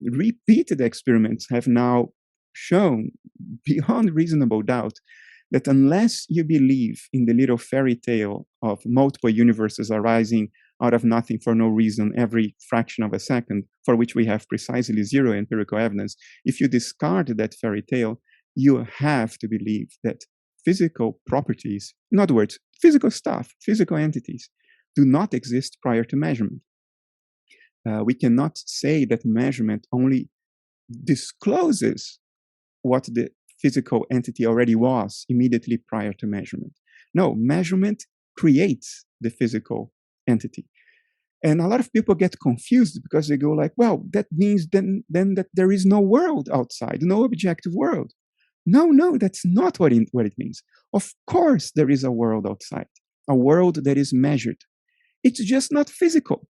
repeated experiments have now shown beyond reasonable doubt that unless you believe in the little fairy tale of multiple universes arising out of nothing for no reason every fraction of a second, for which we have precisely zero empirical evidence, if you discard that fairy tale, you have to believe that physical properties, in other words, physical stuff, physical entities, do not exist prior to measurement. We cannot say that measurement only discloses what the physical entity already was immediately prior to measurement. No, measurement creates the physical entity. And a lot of people get confused because they go like, well, that means then that there is no world outside, no objective world. No, that's not what it means. Of course, there is a world outside, a world that is measured. It's just not physical.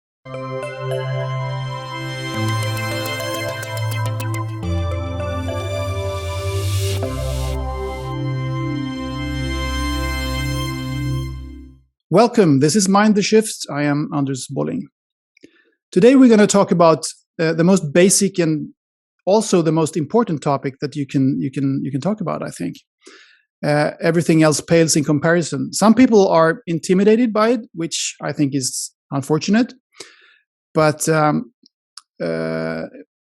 Welcome. This is Mind the Shift. I am Anders Bolling. Today we're going to talk about the most basic and also the most important topic that you can talk about. I think everything else pales in comparison. Some people are intimidated by it, which I think is unfortunate. But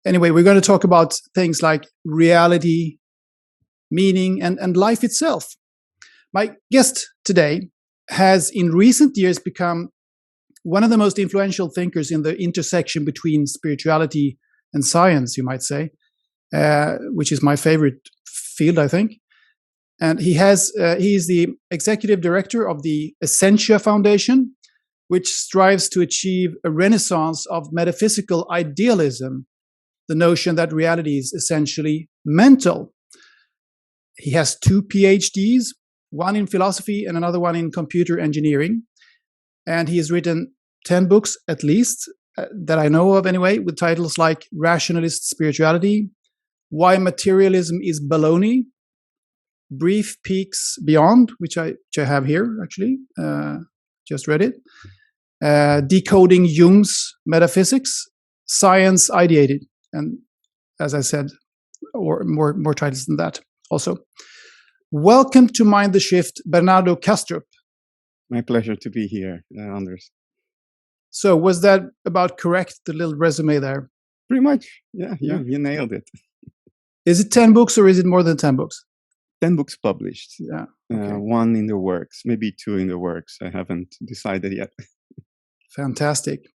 anyway, we're going to talk about things like reality, meaning, and life itself. My guest today has in recent years become one of the most influential thinkers in the intersection between spirituality and science, you might say, which is my favorite field, I think. And he is the executive director of the Essentia Foundation, which strives to achieve a renaissance of metaphysical idealism, the notion that reality is essentially mental. He has 2 PhDs, one in philosophy and another one in computer engineering. And he has written 10 books, at least, that I know of anyway, with titles like Rationalist Spirituality, Why Materialism is Baloney, Brief Peeks Beyond, which I have here, actually, just read it, Decoding Jung's Metaphysics, Science Ideated, and as I said, or more titles than that also. Welcome to Mind the Shift, Bernardo Kastrup. My pleasure to be here, Anders. So was that about correct, the little resume there? Pretty much, yeah. You nailed it. Is it 10 books or is it more than 10 books? 10 books published. Yeah. Okay. 1 in the works, maybe 2 in the works. I haven't decided yet. Fantastic.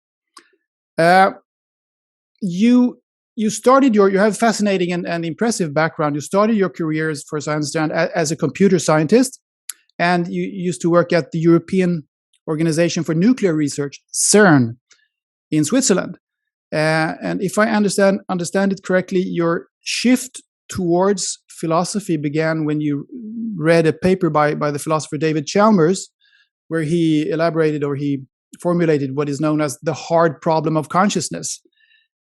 You started you have a fascinating and impressive background. You started your career, as far as I understand, as a computer scientist, and you used to work at the European Organization for Nuclear Research, CERN, in Switzerland. And if I understand it correctly, your shift towards philosophy began when you read a paper by the philosopher David Chalmers, where he elaborated or he formulated what is known as the hard problem of consciousness.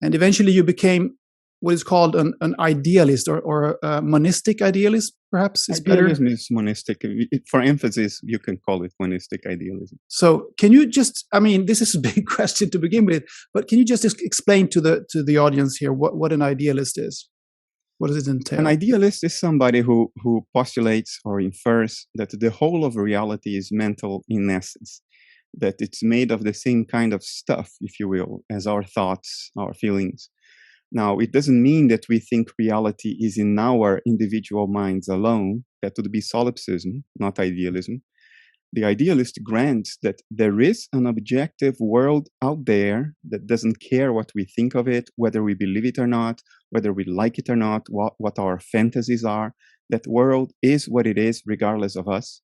And eventually you became what is called an idealist or a monistic idealist, perhaps is better. Idealism is monistic. For emphasis, you can call it monistic idealism. So can you just, this is a big question to begin with, but can you just explain to the audience here what an idealist is? What does it entail? An idealist is somebody who postulates or infers that the whole of reality is mental in essence, that it's made of the same kind of stuff, if you will, as our thoughts, our feelings. Now, it doesn't mean that we think reality is in our individual minds alone. That would be solipsism, not idealism. The idealist grants that there is an objective world out there that doesn't care what we think of it, whether we believe it or not, whether we like it or not, what our fantasies are. That world is what it is, regardless of us.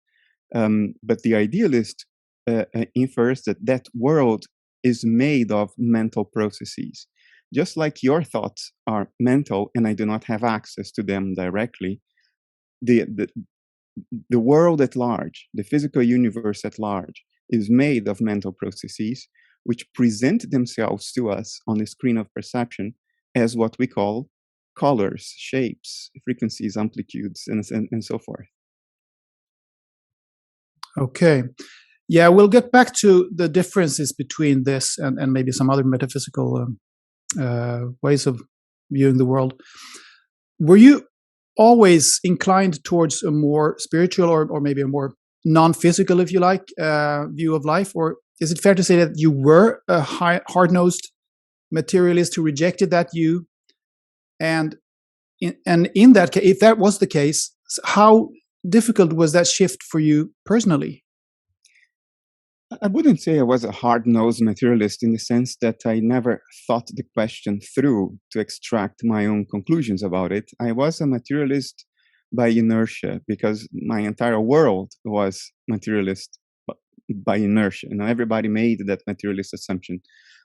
But the idealist infers that world is made of mental processes. Just like your thoughts are mental and I do not have access to them directly, the world at large, the physical universe at large, is made of mental processes which present themselves to us on the screen of perception as what we call colors, shapes, frequencies, amplitudes, and so forth. Okay. Yeah, we'll get back to the differences between this and maybe some other metaphysical ways of viewing the world. Were you always inclined towards a more spiritual or maybe a more non-physical, if you like, view of life? Or is it fair to say that you were a hard-nosed materialist who rejected that view? And in that case, if that was the case, how difficult was that shift for you personally? I wouldn't say I was a hard-nosed materialist in the sense that I never thought the question through to extract my own conclusions about it. I was a materialist by inertia because my entire world was materialist by inertia. Everybody made that materialist assumption.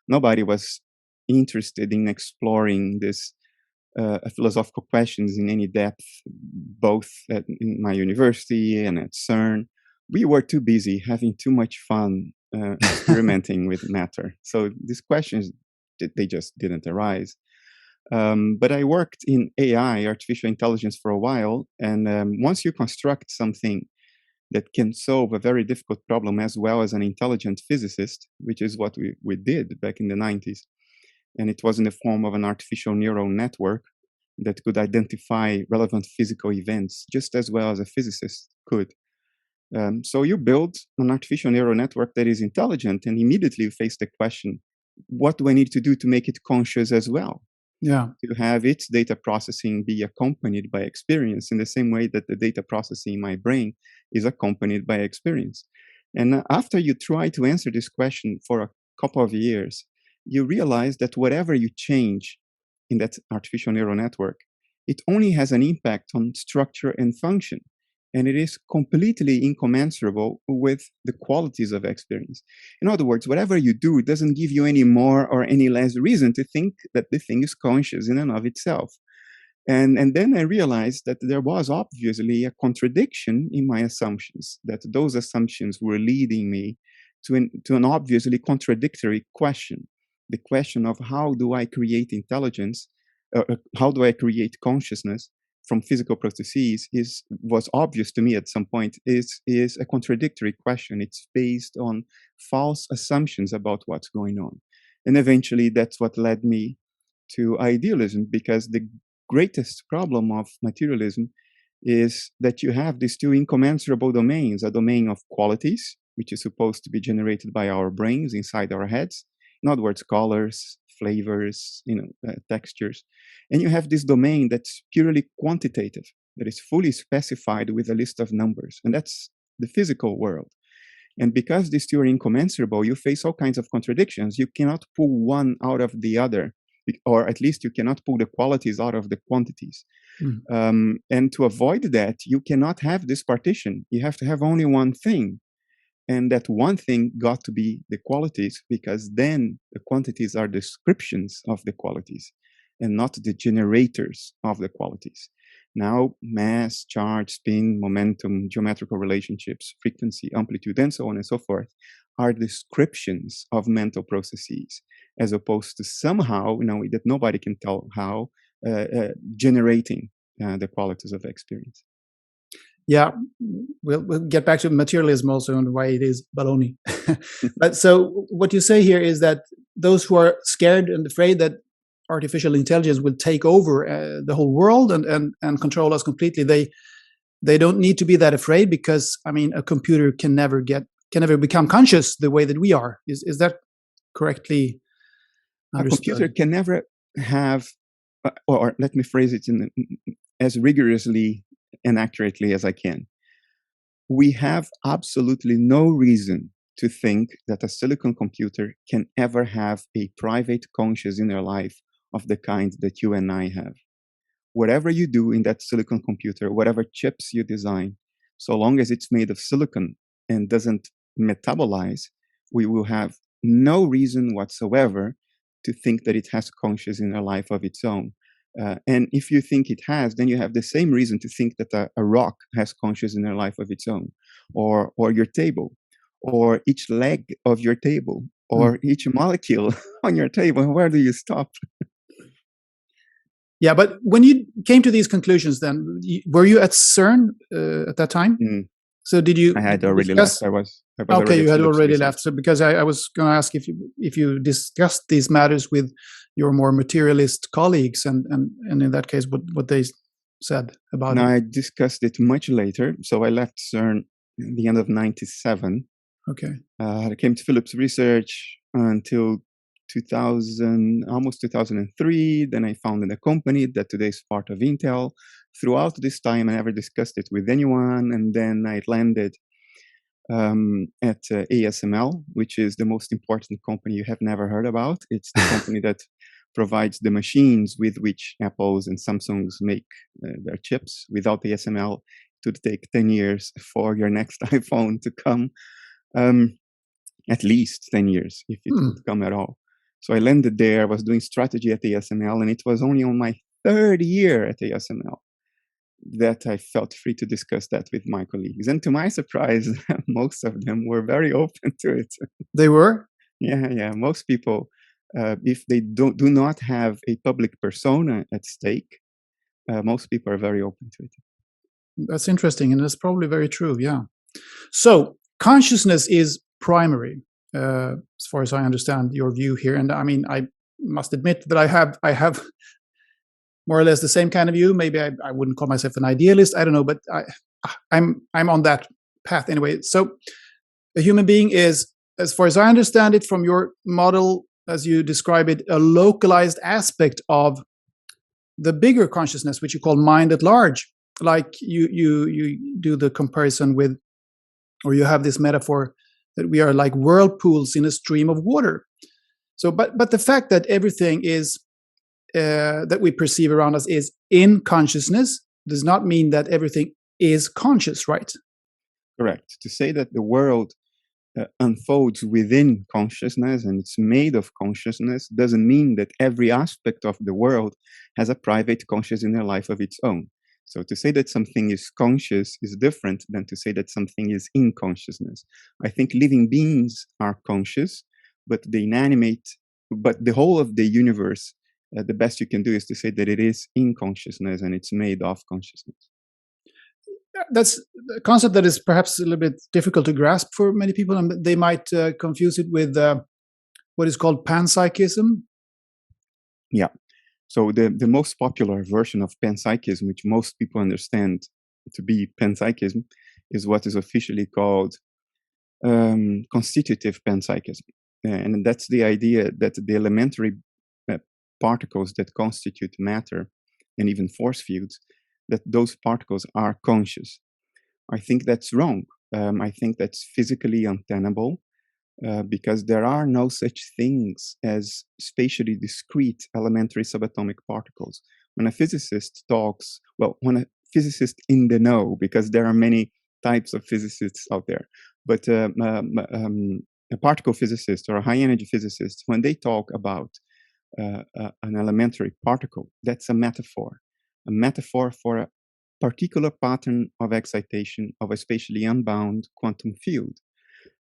Nobody was interested in exploring this philosophical questions in any depth, both in my university and at CERN. We were too busy having too much fun experimenting with matter. So these questions, they just didn't arise. But I worked in AI, artificial intelligence, for a while. And once you construct something that can solve a very difficult problem as well as an intelligent physicist, which is what we did back in the 90s, and it was in the form of an artificial neural network that could identify relevant physical events just as well as a physicist could. So you build an artificial neural network that is intelligent, and immediately you face the question, what do I need to do to make it conscious as well? Yeah. To have its data processing be accompanied by experience in the same way that the data processing in my brain is accompanied by experience. And after you try to answer this question for a couple of years, you realize that whatever you change in that artificial neural network, it only has an impact on structure and function. And it is completely incommensurable with the qualities of experience. In other words, whatever you do, it doesn't give you any more or any less reason to think that the thing is conscious in and of itself. And then I realized that there was obviously a contradiction in my assumptions, that those assumptions were leading me to an obviously contradictory question. The question of how do I create intelligence, how do I create consciousness from physical processes was obvious to me at some point, is a contradictory question. It's based on false assumptions about what's going on. And eventually that's what led me to idealism, because the greatest problem of materialism is that you have these two incommensurable domains, a domain of qualities, which is supposed to be generated by our brains inside our heads. In other words, colors, flavors, textures. And you have this domain that's purely quantitative, that is fully specified with a list of numbers. And that's the physical world. And because these two are incommensurable, you face all kinds of contradictions. You cannot pull one out of the other, or at least you cannot pull the qualities out of the quantities. And to avoid that, you cannot have this partition. You have to have only one thing. And that one thing got to be the qualities, because then the quantities are descriptions of the qualities and not the generators of the qualities. Now, mass, charge, spin, momentum, geometrical relationships, frequency, amplitude, and so on and so forth are descriptions of mental processes, as opposed to somehow, that nobody can tell how, generating the qualities of experience. Yeah, we'll get back to materialism also and why it is baloney. But so what you say here is that those who are scared and afraid that artificial intelligence will take over the whole world and control us completely, they don't need to be that afraid, because a computer can never become conscious the way that we are. Is that correctly understood? A computer can never have, or let me phrase it as rigorously and accurately as I can. We have absolutely no reason to think that a silicon computer can ever have a private conscious inner life of the kind that you and I have. Whatever you do in that silicon computer, whatever chips you design, so long as it's made of silicon and doesn't metabolize, we will have no reason whatsoever to think that it has conscious inner life of its own. And if you think it has, then you have the same reason to think that a rock has conscious inner life of its own, or your table, or each leg of your table, or each molecule on your table. Where do you stop? Yeah, but when you came to these conclusions, then were you at CERN at that time? So did you? I had already left. I was okay, you had already left. So because I was going to ask if you discussed these matters with your more materialist colleagues, and in that case, what they said about Now, it? I discussed it much later. So I left CERN at the end of 97. Okay. I came to Philips Research until 2000, almost 2003. Then I founded a company that today is part of Intel. Throughout this time, I never discussed it with anyone. And then I landed at ASML, which is the most important company you have never heard about. It's the company that provides the machines with which Apples and Samsungs make their chips. Without ASML, it would take 10 years for your next iPhone to come. At least 10 years, if it would come at all. So I landed there, I was doing strategy at ASML, and it was only on my third year at ASML that I felt free to discuss that with my colleagues. And to my surprise, most of them were very open to it. They were? Yeah. Most people, if they do not have a public persona at stake, most people are very open to it. That's interesting, and that's probably very true, yeah. So consciousness is primary, as far as I understand your view here. And I mean, I must admit that I have more or less the same kind of view. Maybe I wouldn't call myself an idealist. I don't know, but I'm on that path anyway. So a human being is, as far as I understand it from your model, as you describe it, a localized aspect of the bigger consciousness, which you call mind at large. Like you do the comparison with, or you have this metaphor that we are like whirlpools in a stream of water. So, but the fact that everything is that we perceive around us is in consciousness does not mean that everything is conscious, right? Correct. To say that the world unfolds within consciousness and it's made of consciousness doesn't mean that every aspect of the world has a private conscious inner life of its own. So to say that something is conscious is different than to say that something is in consciousness. I think living beings are conscious, but but the whole of the universe, the best you can do is to say that it is in consciousness and it's made of consciousness. That's a concept that is perhaps a little bit difficult to grasp for many people, and they might confuse it with what is called panpsychism. Yeah. So the most popular version of panpsychism, which most people understand to be panpsychism, is what is officially called constitutive panpsychism. And that's the idea that the elementary particles that constitute matter and even force fields, that those particles are conscious. I think that's wrong. I think that's physically untenable. Because there are no such things as spatially discrete elementary subatomic particles. When a physicist talks, well, when a physicist in the know, because there are many types of physicists out there, but a particle physicist or a high energy physicist, when they talk about an elementary particle, that's a metaphor for a particular pattern of excitation of a spatially unbound quantum field.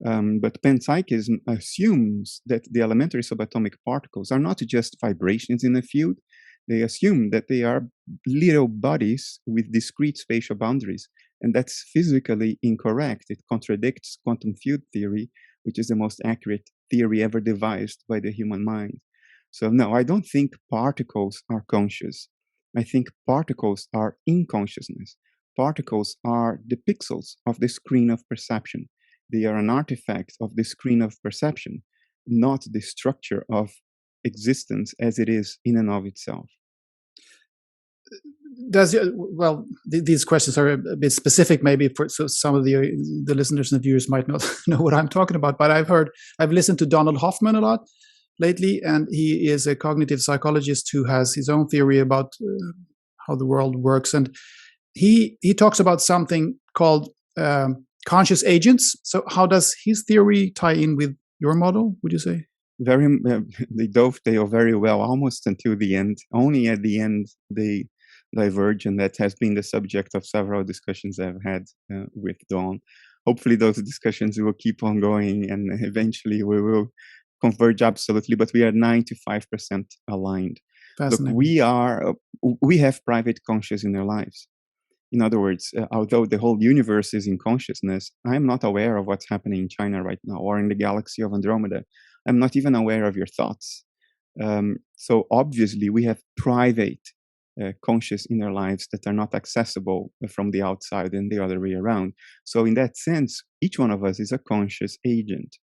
But panpsychism assumes that the elementary subatomic particles are not just vibrations in a field. They assume that they are little bodies with discrete spatial boundaries. And that's physically incorrect. It contradicts quantum field theory, which is the most accurate theory ever devised by the human mind. So no, I don't think particles are conscious. I think particles are in consciousness. Particles are the pixels of the screen of perception. They are an artifact of the screen of perception, not the structure of existence as it is in and of itself. These questions are a bit specific, maybe for so some of the listeners and viewers might not know what I'm talking about. But I've listened to Donald Hoffman a lot lately, and he is a cognitive psychologist who has his own theory about how the world works, and he talks about something called conscious agents. So how does his theory tie in with your model, would you say? They dovetail very well, almost until the end. Only at the end they diverge, and that has been the subject of several discussions I've had with Don. Hopefully those discussions will keep on going, and eventually we will converge absolutely, but we are 95% aligned. Look, we have private conscious in our lives. In other words, although the whole universe is in consciousness, I'm not aware of what's happening in China right now or in the galaxy of Andromeda. I'm not even aware of your thoughts. So obviously, we have private conscious inner lives that are not accessible from the outside and the other way around. So in that sense, each one of us is a conscious agent.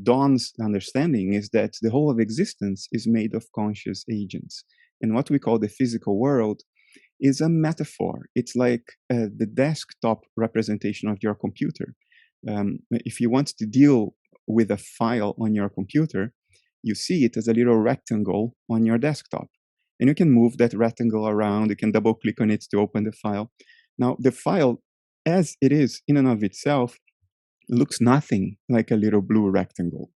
Dawn's understanding is that the whole of existence is made of conscious agents. And what we call the physical world is a metaphor. It's like the desktop representation of your computer. If you want to deal with a file on your computer, you see it as a little rectangle on your desktop. And you can move that rectangle around. You can double click on it to open the file. Now, the file, as it is in and of itself, looks nothing like a little blue rectangle.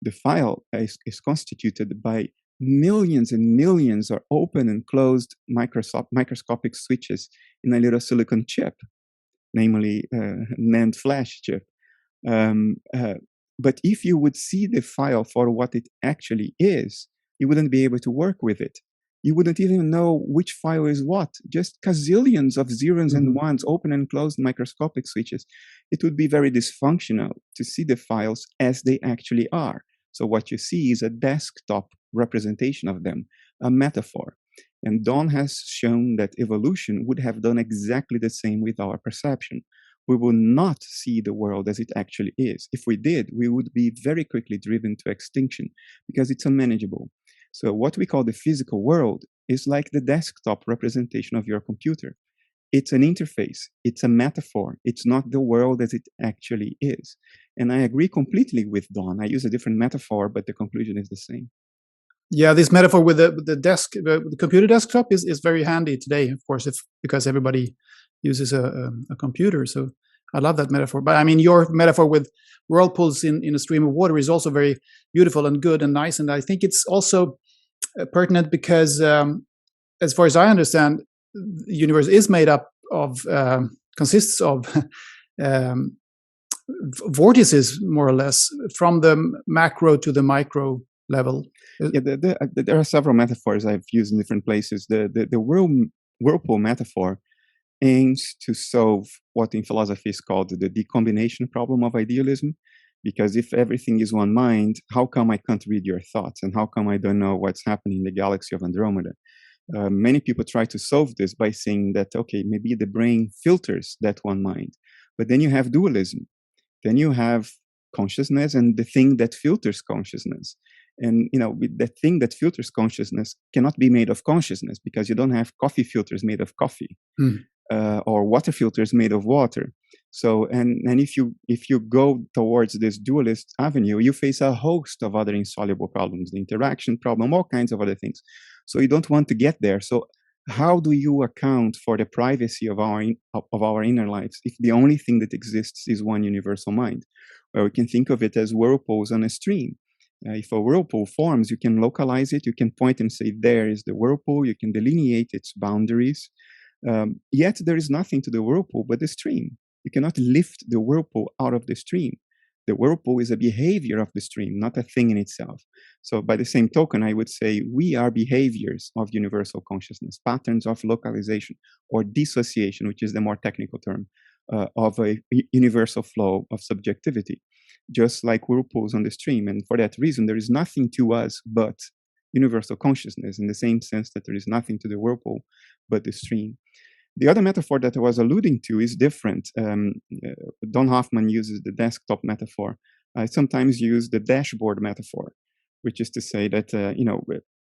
The file is constituted by millions and millions of open and closed microscopic switches in a little silicon chip, namely NAND flash chip. But if you would see the file for what it actually is, you wouldn't be able to work with it. You wouldn't even know which file is what, just gazillions of zeros and ones, open and closed microscopic switches. It would be very dysfunctional to see the files as they actually are. So what you see is a desktop representation of them, a metaphor. And Dawn has shown that evolution would have done exactly the same with our perception. We will not see the world as it actually is. If we did, we would be very quickly driven to extinction because it's unmanageable. So what we call the physical world is like the desktop representation of your computer. It's an interface. It's a metaphor. It's not the world as it actually is. And I agree completely with Dawn. I use a different metaphor, but the conclusion is the same. Yeah, this metaphor with the computer desktop is very handy today, of course, because everybody uses a computer. So I love that metaphor. But I mean, your metaphor with whirlpools in a stream of water is also very beautiful and good and nice. And I think it's also pertinent because, as far as I understand, the universe is made up of, consists of vortices, more or less, from the macro to the micro level. Yeah, there are several metaphors I've used in different places. The whirlpool metaphor aims to solve what in philosophy is called the decombination problem of idealism. Because if everything is one mind, how come I can't read your thoughts? And how come I don't know what's happening in the galaxy of Andromeda? Many people try to solve this by saying that, okay, maybe the brain filters that one mind. But then you have dualism. Then you have consciousness and the thing that filters consciousness. And, the thing that filters consciousness cannot be made of consciousness because you don't have coffee filters made of coffee. Or water filters made of water. So, and if you go towards this dualist avenue, you face a host of other insoluble problems, the interaction problem, all kinds of other things. So you don't want to get there. So how do you account for the privacy of our inner lives if the only thing that exists is one universal mind? Well, we can think of it as whirlpools on a stream. If a whirlpool forms, you can localize it. You can point and say, there is the whirlpool. You can delineate its boundaries. Yet there is nothing to the whirlpool but the stream. You cannot lift the whirlpool out of the stream. The whirlpool is a behavior of the stream, not a thing in itself. So by the same token, I would say we are behaviors of universal consciousness, patterns of localization or dissociation, which is the more technical term, of a universal flow of subjectivity, just like whirlpools on the stream. And for that reason, there is nothing to us but universal consciousness, in the same sense that there is nothing to the whirlpool but the stream. The other metaphor that I was alluding to is different. Don Hoffman uses the desktop metaphor. I sometimes use the dashboard metaphor, which is to say that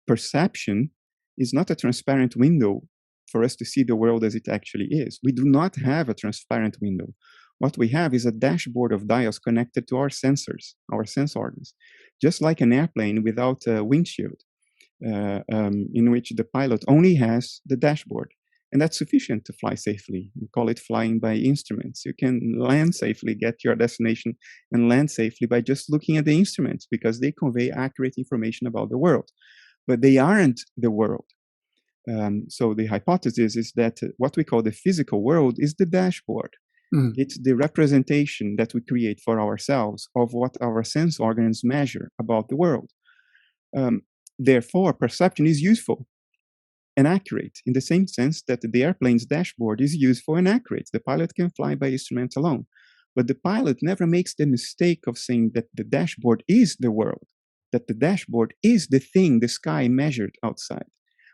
perception is not a transparent window for us to see the world as it actually is. We do not have a transparent window. What we have is a dashboard of dials connected to our sensors, our sense organs, just like an airplane without a windshield, in which the pilot only has the dashboard. And that's sufficient to fly safely. We call it flying by instruments. You can land safely, get your destination, and land safely by just looking at the instruments because they convey accurate information about the world. But they aren't the world. So the hypothesis is that what we call the physical world is the dashboard. It's the representation that we create for ourselves of what our sense organs measure about the world. Therefore, perception is useful and accurate in the same sense that the airplane's dashboard is useful and accurate. The pilot can fly by instruments alone. But the pilot never makes the mistake of saying that the dashboard is the world, that the dashboard is the thing, the sky measured outside.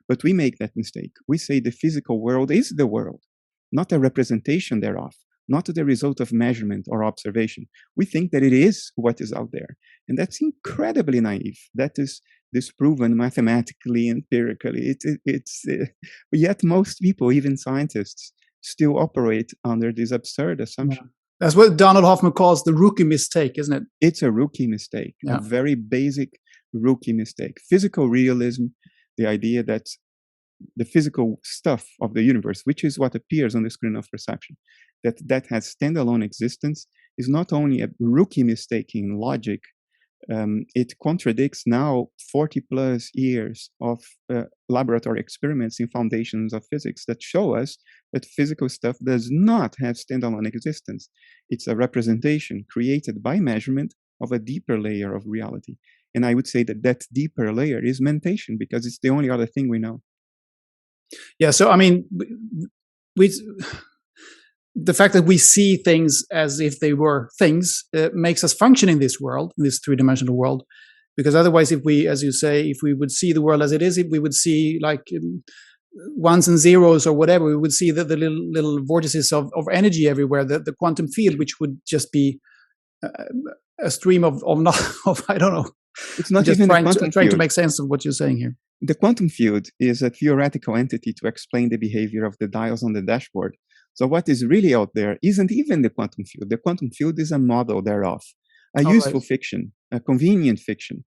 But we make that mistake. We say the physical world is the world, not a representation thereof, not the result of measurement or observation. We think that it is what is out there. And that's incredibly naive. That is disproven mathematically, empirically. Yet most people, even scientists, still operate under this absurd assumption. Yeah. That's what Donald Hoffman calls the rookie mistake, isn't it? It's a rookie mistake, a very basic rookie mistake. Physical realism, the idea that the physical stuff of the universe, which is what appears on the screen of perception, that has standalone existence, is not only a rookie mistake in logic, it contradicts now 40 plus years of laboratory experiments in foundations of physics that show us that physical stuff does not have standalone existence. It's a representation created by measurement of a deeper layer of reality. And I would say that that deeper layer is mentation, because it's the only other thing we know. Yeah, so I mean, the fact that we see things as if they were things makes us function in this world, in this three-dimensional world. Because otherwise, if we, as you say, if we would see the world as it is, if we would see like ones and zeros or whatever, we would see the little vortices of energy everywhere, the quantum field, which would just be a stream of I don't know. It's not just even trying to make sense of what you're saying here. The quantum field is a theoretical entity to explain the behavior of the dials on the dashboard. So what is really out there isn't even the quantum field. The quantum field is a model thereof, a useful fiction, a convenient fiction.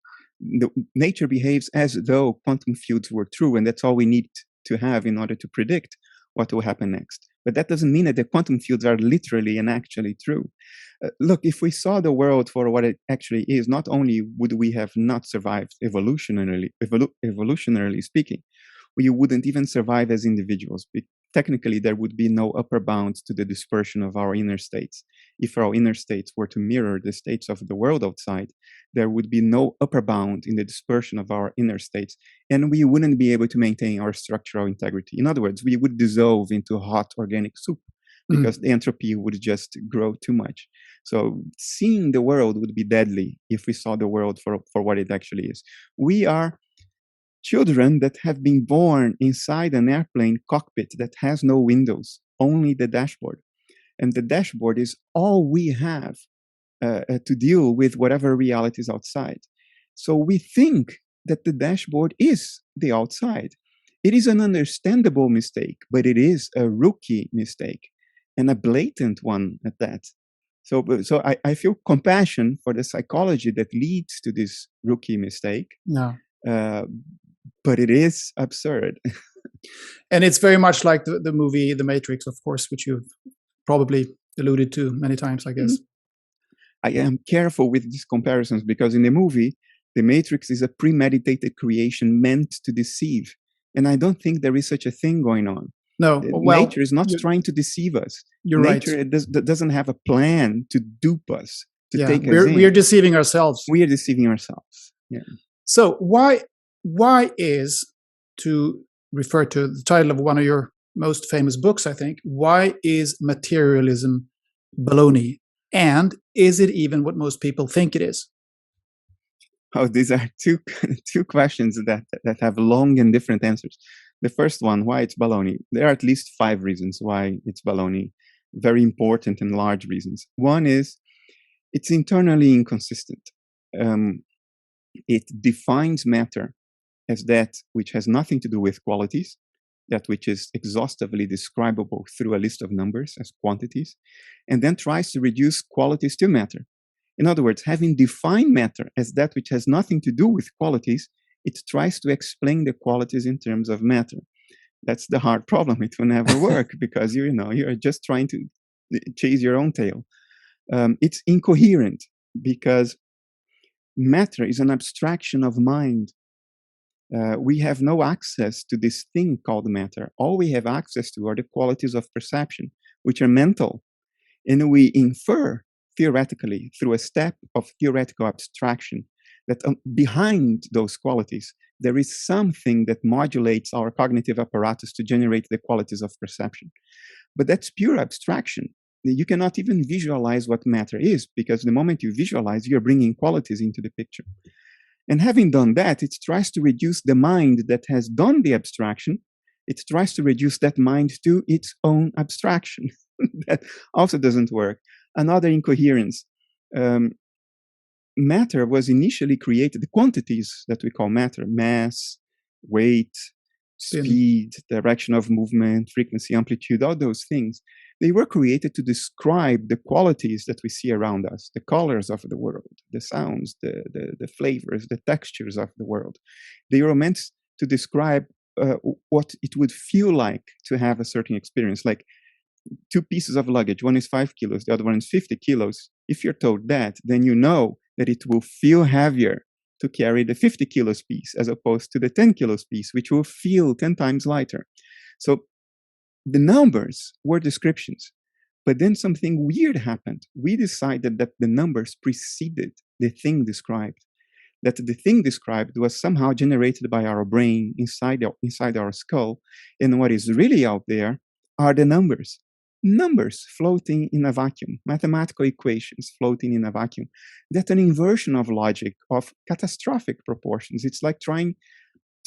Nature behaves as though quantum fields were true, and that's all we need to have in order to predict what will happen next. But that doesn't mean that the quantum fields are literally and actually true. Look, if we saw the world for what it actually is, not only would we have not survived evolutionarily speaking, we wouldn't even survive as individuals. Technically, there would be no upper bound to the dispersion of our inner states. If our inner states were to mirror the states of the world outside, there would be no upper bound in the dispersion of our inner states, and we wouldn't be able to maintain our structural integrity. In other words, we would dissolve into hot organic soup because the entropy would just grow too much. So seeing the world would be deadly if we saw the world for what it actually is. We are children that have been born inside an airplane cockpit that has no windows, only the dashboard. And the dashboard is all we have to deal with whatever reality is outside. So we think that the dashboard is the outside. It is an understandable mistake, but it is a rookie mistake, and a blatant one at that. So I feel compassion for the psychology that leads to this rookie mistake. Yeah. But it is absurd. And it's very much like the movie The Matrix, of course, which you've probably alluded to many times, I guess. I am careful with these comparisons because in the movie, The Matrix is a premeditated creation meant to deceive. And I don't think there is such a thing going on. No, well, nature is not trying to deceive us. You're nature right. Doesn't have a plan to dupe us, to take us in. We are deceiving ourselves. We are deceiving ourselves. Yeah. So why is, to refer to the title of one of your most famous books, I think, why is materialism baloney? And is it even what most people think it is? Oh, these are two questions that have long and different answers. The first one, why it's baloney. There are at least 5 reasons why it's baloney. Very important and large reasons. One is it's internally inconsistent. It defines matter as that which has nothing to do with qualities, that which is exhaustively describable through a list of numbers as quantities, and then tries to reduce qualities to matter. In other words, having defined matter as that which has nothing to do with qualities, it tries to explain the qualities in terms of matter. That's the hard problem. It will never work because you are just trying to chase your own tail. It's incoherent because matter is an abstraction of mind. We have no access to this thing called matter. All we have access to are the qualities of perception, which are mental. And we infer theoretically through a step of theoretical abstraction that behind those qualities, there is something that modulates our cognitive apparatus to generate the qualities of perception. But that's pure abstraction. You cannot even visualize what matter is, because the moment you visualize, you're bringing qualities into the picture. And having done that, it tries to reduce the mind that has done the abstraction. It tries to reduce that mind to its own abstraction. That also doesn't work. Another incoherence. Matter was initially created, the quantities that we call matter, mass, weight, speed, direction of movement, frequency, amplitude, all those things, they were created to describe the qualities that we see around us, the colors of the world, the sounds, the flavors, the textures of the world. They were meant to describe what it would feel like to have a certain experience, like two pieces of luggage. One is 5 kilos, the other one is 50 kilos. If you're told that, then you know that it will feel heavier to carry the 50 kilos piece as opposed to the 10 kilos piece, which will feel 10 times lighter. So the numbers were descriptions, but then something weird happened. We decided that the numbers preceded the thing described, that the thing described was somehow generated by our brain inside our skull, and what is really out there are the numbers. Numbers floating in a vacuum, mathematical equations floating in a vacuum. That's an inversion of logic of catastrophic proportions. It's like trying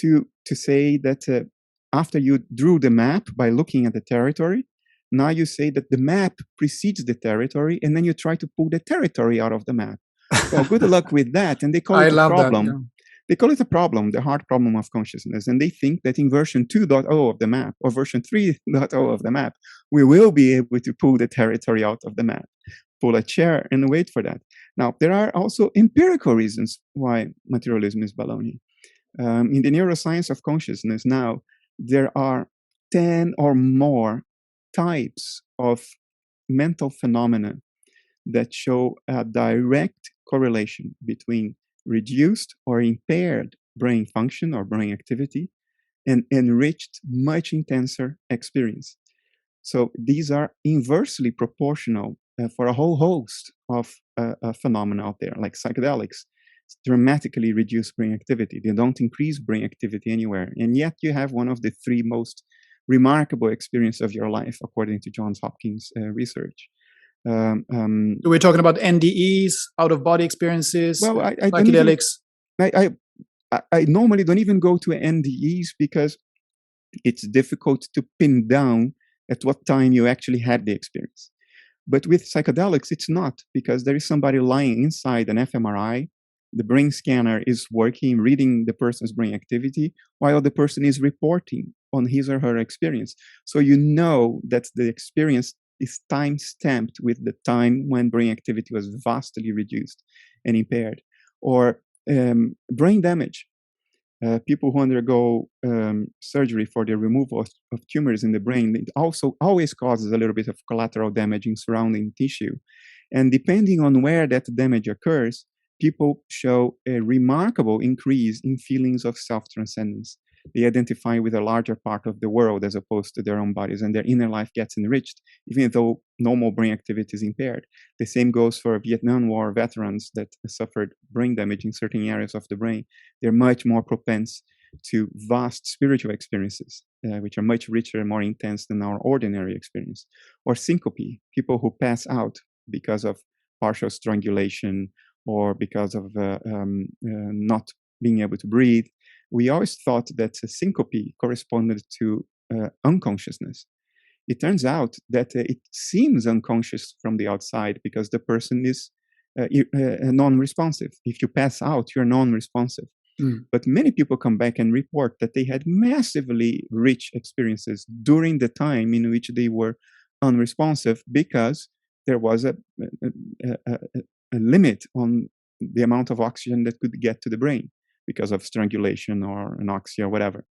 to say that after you drew the map by looking at the territory, now you say that the map precedes the territory, and then you try to pull the territory out of the map. Well, good luck with that. And they call it a problem. That, yeah. They call it a problem, the hard problem of consciousness. And they think that in version 2.0 of the map or version 3.0 of the map, we will be able to pull the territory out of the map, pull a chair and wait for that. Now, there are also empirical reasons why materialism is baloney. In the neuroscience of consciousness now, there are 10 or more types of mental phenomena that show a direct correlation between reduced or impaired brain function or brain activity and enriched, much intenser experience. So these are inversely proportional for a whole host of phenomena out there, like psychedelics. Dramatically reduce brain activity. They don't increase brain activity anywhere. And yet you have one of the three most remarkable experiences of your life, according to Johns Hopkins research. We're talking about NDEs, out-of-body experiences, well, psychedelics. I normally don't even go to NDEs because it's difficult to pin down at what time you actually had the experience. But with psychedelics, it's not, because there is somebody lying inside an fMRI. The brain scanner is working, reading the person's brain activity, while the person is reporting on his or her experience. So you know that the experience is time-stamped with the time when brain activity was vastly reduced and impaired. Or brain damage. People who undergo surgery for the removal of tumors in the brain, it also always causes a little bit of collateral damage in surrounding tissue. And depending on where that damage occurs, people show a remarkable increase in feelings of self-transcendence. They identify with a larger part of the world as opposed to their own bodies, and their inner life gets enriched, even though normal brain activity is impaired. The same goes for Vietnam War veterans that suffered brain damage in certain areas of the brain. They're much more propense to vast spiritual experiences, which are much richer and more intense than our ordinary experience. Or syncope, people who pass out because of partial strangulation or because of not being able to breathe. We always thought that syncope corresponded to unconsciousness. It turns out that it seems unconscious from the outside because the person is non-responsive. If you pass out, you're non-responsive. But many people come back and report that they had massively rich experiences during the time in which they were unresponsive, because there was a limit on the amount of oxygen that could get to the brain because of strangulation or anoxia or whatever.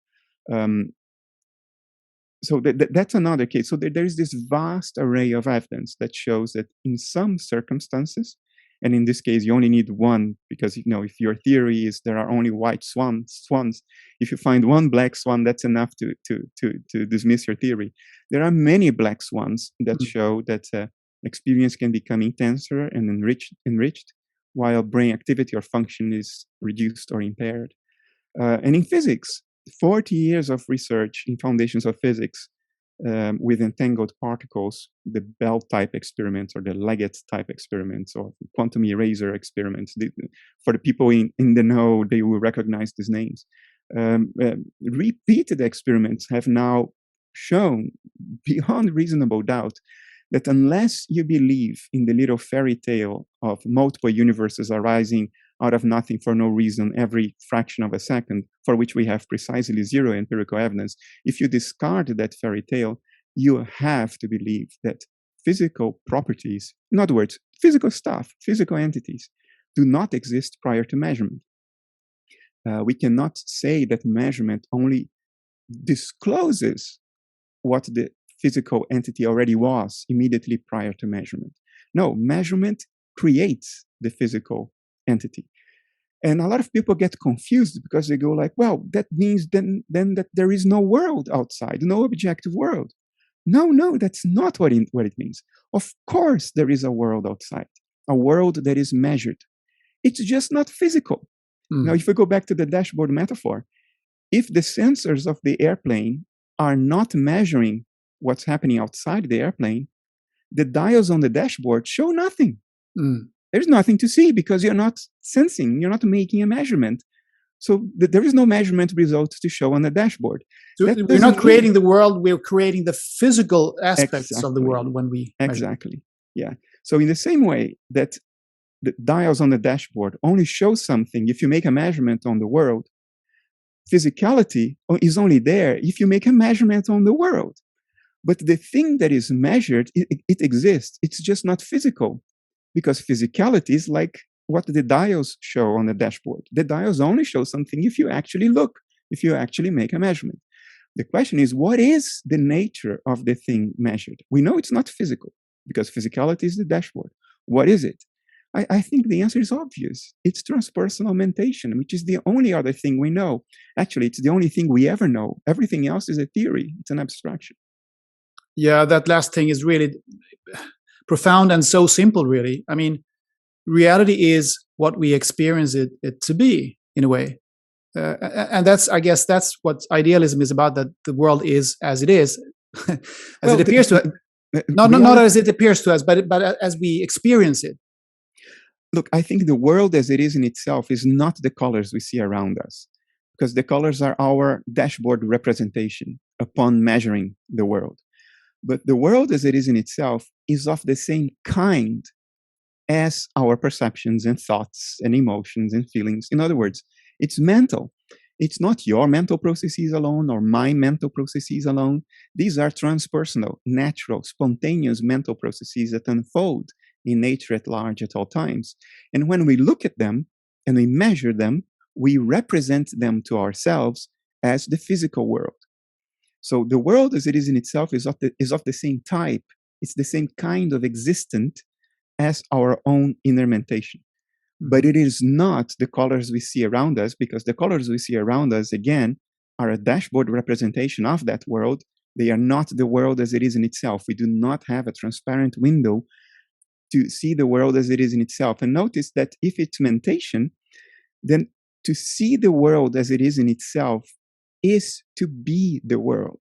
So that's another case. So there is this vast array of evidence that shows that in some circumstances, and in this case, you only need one, because if your theory is there are only white swans, if you find one black swan, that's enough to dismiss your theory. There are many black swans that show that experience can become intenser and enriched, while brain activity or function is reduced or impaired. And in physics, 40 years of research in foundations of physics with entangled particles, the Bell type experiments or the Leggett type experiments or quantum eraser experiments. For the people in the know, they will recognize these names. Repeated experiments have now shown beyond reasonable doubt that unless you believe in the little fairy tale of multiple universes arising out of nothing for no reason every fraction of a second, for which we have precisely zero empirical evidence, if you discard that fairy tale, you have to believe that physical properties, in other words, physical stuff, physical entities, do not exist prior to measurement. We cannot say that measurement only discloses what the physical entity already was immediately prior to measurement. No, measurement creates the physical entity. And a lot of people get confused because they go like, well, that means then that there is no world outside, no objective world. No, that's not what it means. Of course, there is a world outside, a world that is measured. It's just not physical. Now, if we go back to the dashboard metaphor, if the sensors of the airplane are not measuring what's happening outside the airplane, the dials on the dashboard show nothing. There's nothing to see because you're not sensing, you're not making a measurement. So there is no measurement result to show on the dashboard. So we're not creating the world, we're creating the physical aspects of the world when we measure. Exactly. Yeah. So in the same way that the dials on the dashboard only show something if you make a measurement on the world, physicality is only there if you make a measurement on the world. But the thing that is measured, it exists. It's just not physical, because physicality is like what the dials show on the dashboard. The dials only show something if you actually look, if you actually make a measurement. The question is, what is the nature of the thing measured? We know it's not physical, because physicality is the dashboard. What is it? I think the answer is obvious. It's transpersonal mentation, which is the only other thing we know. Actually, it's the only thing we ever know. Everything else is a theory. It's an abstraction. Yeah, that last thing is really profound and so simple, really. I mean, reality is what we experience it to be, in a way. And I guess that's what idealism is about, that the world is as it is, it appears to us. Not as it appears to us, but as we experience it. Look, I think the world as it is in itself is not the colors we see around us, because the colors are our dashboard representation upon measuring the world. But the world as it is in itself is of the same kind as our perceptions and thoughts and emotions and feelings. In other words, it's mental. It's not your mental processes alone or my mental processes alone. These are transpersonal, natural, spontaneous mental processes that unfold in nature at large at all times. And when we look at them and we measure them, we represent them to ourselves as the physical world. So the world as it is in itself is of the same type. It's the same kind of existent as our own inner mentation. But it is not the colors we see around us, because the colors we see around us, again, are a dashboard representation of that world. They are not the world as it is in itself. We do not have a transparent window to see the world as it is in itself. And notice that if it's mentation, then to see the world as it is in itself is to be the world.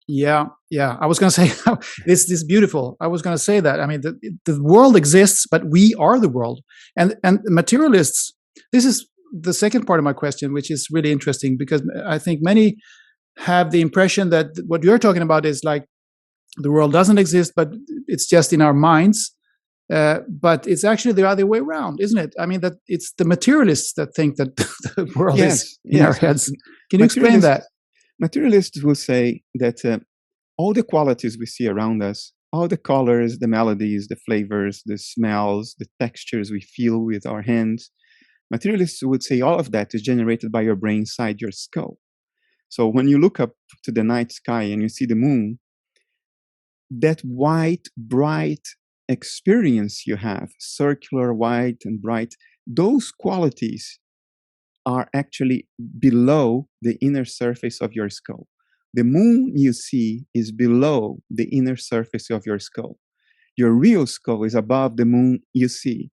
Yeah. I was going to say, this is beautiful. I was going to say that. I mean, the world exists, but we are the world. And materialists, this is the second part of my question, which is really interesting, because I think many have the impression that what you're talking about is like the world doesn't exist, but it's just in our minds. But it's actually the other way around, isn't it? I mean, that it's the materialists that think that the world is in our heads. Can you explain that? Materialists will say that all the qualities we see around us, all the colors, the melodies, the flavors, the smells, the textures we feel with our hands, materialists would say all of that is generated by your brain inside your skull. So when you look up to the night sky and you see the moon, that white, bright experience you have, circular, white, and bright, those qualities are actually below the inner surface of your skull. The moon you see is below the inner surface of your skull. Your real skull is above the moon you see.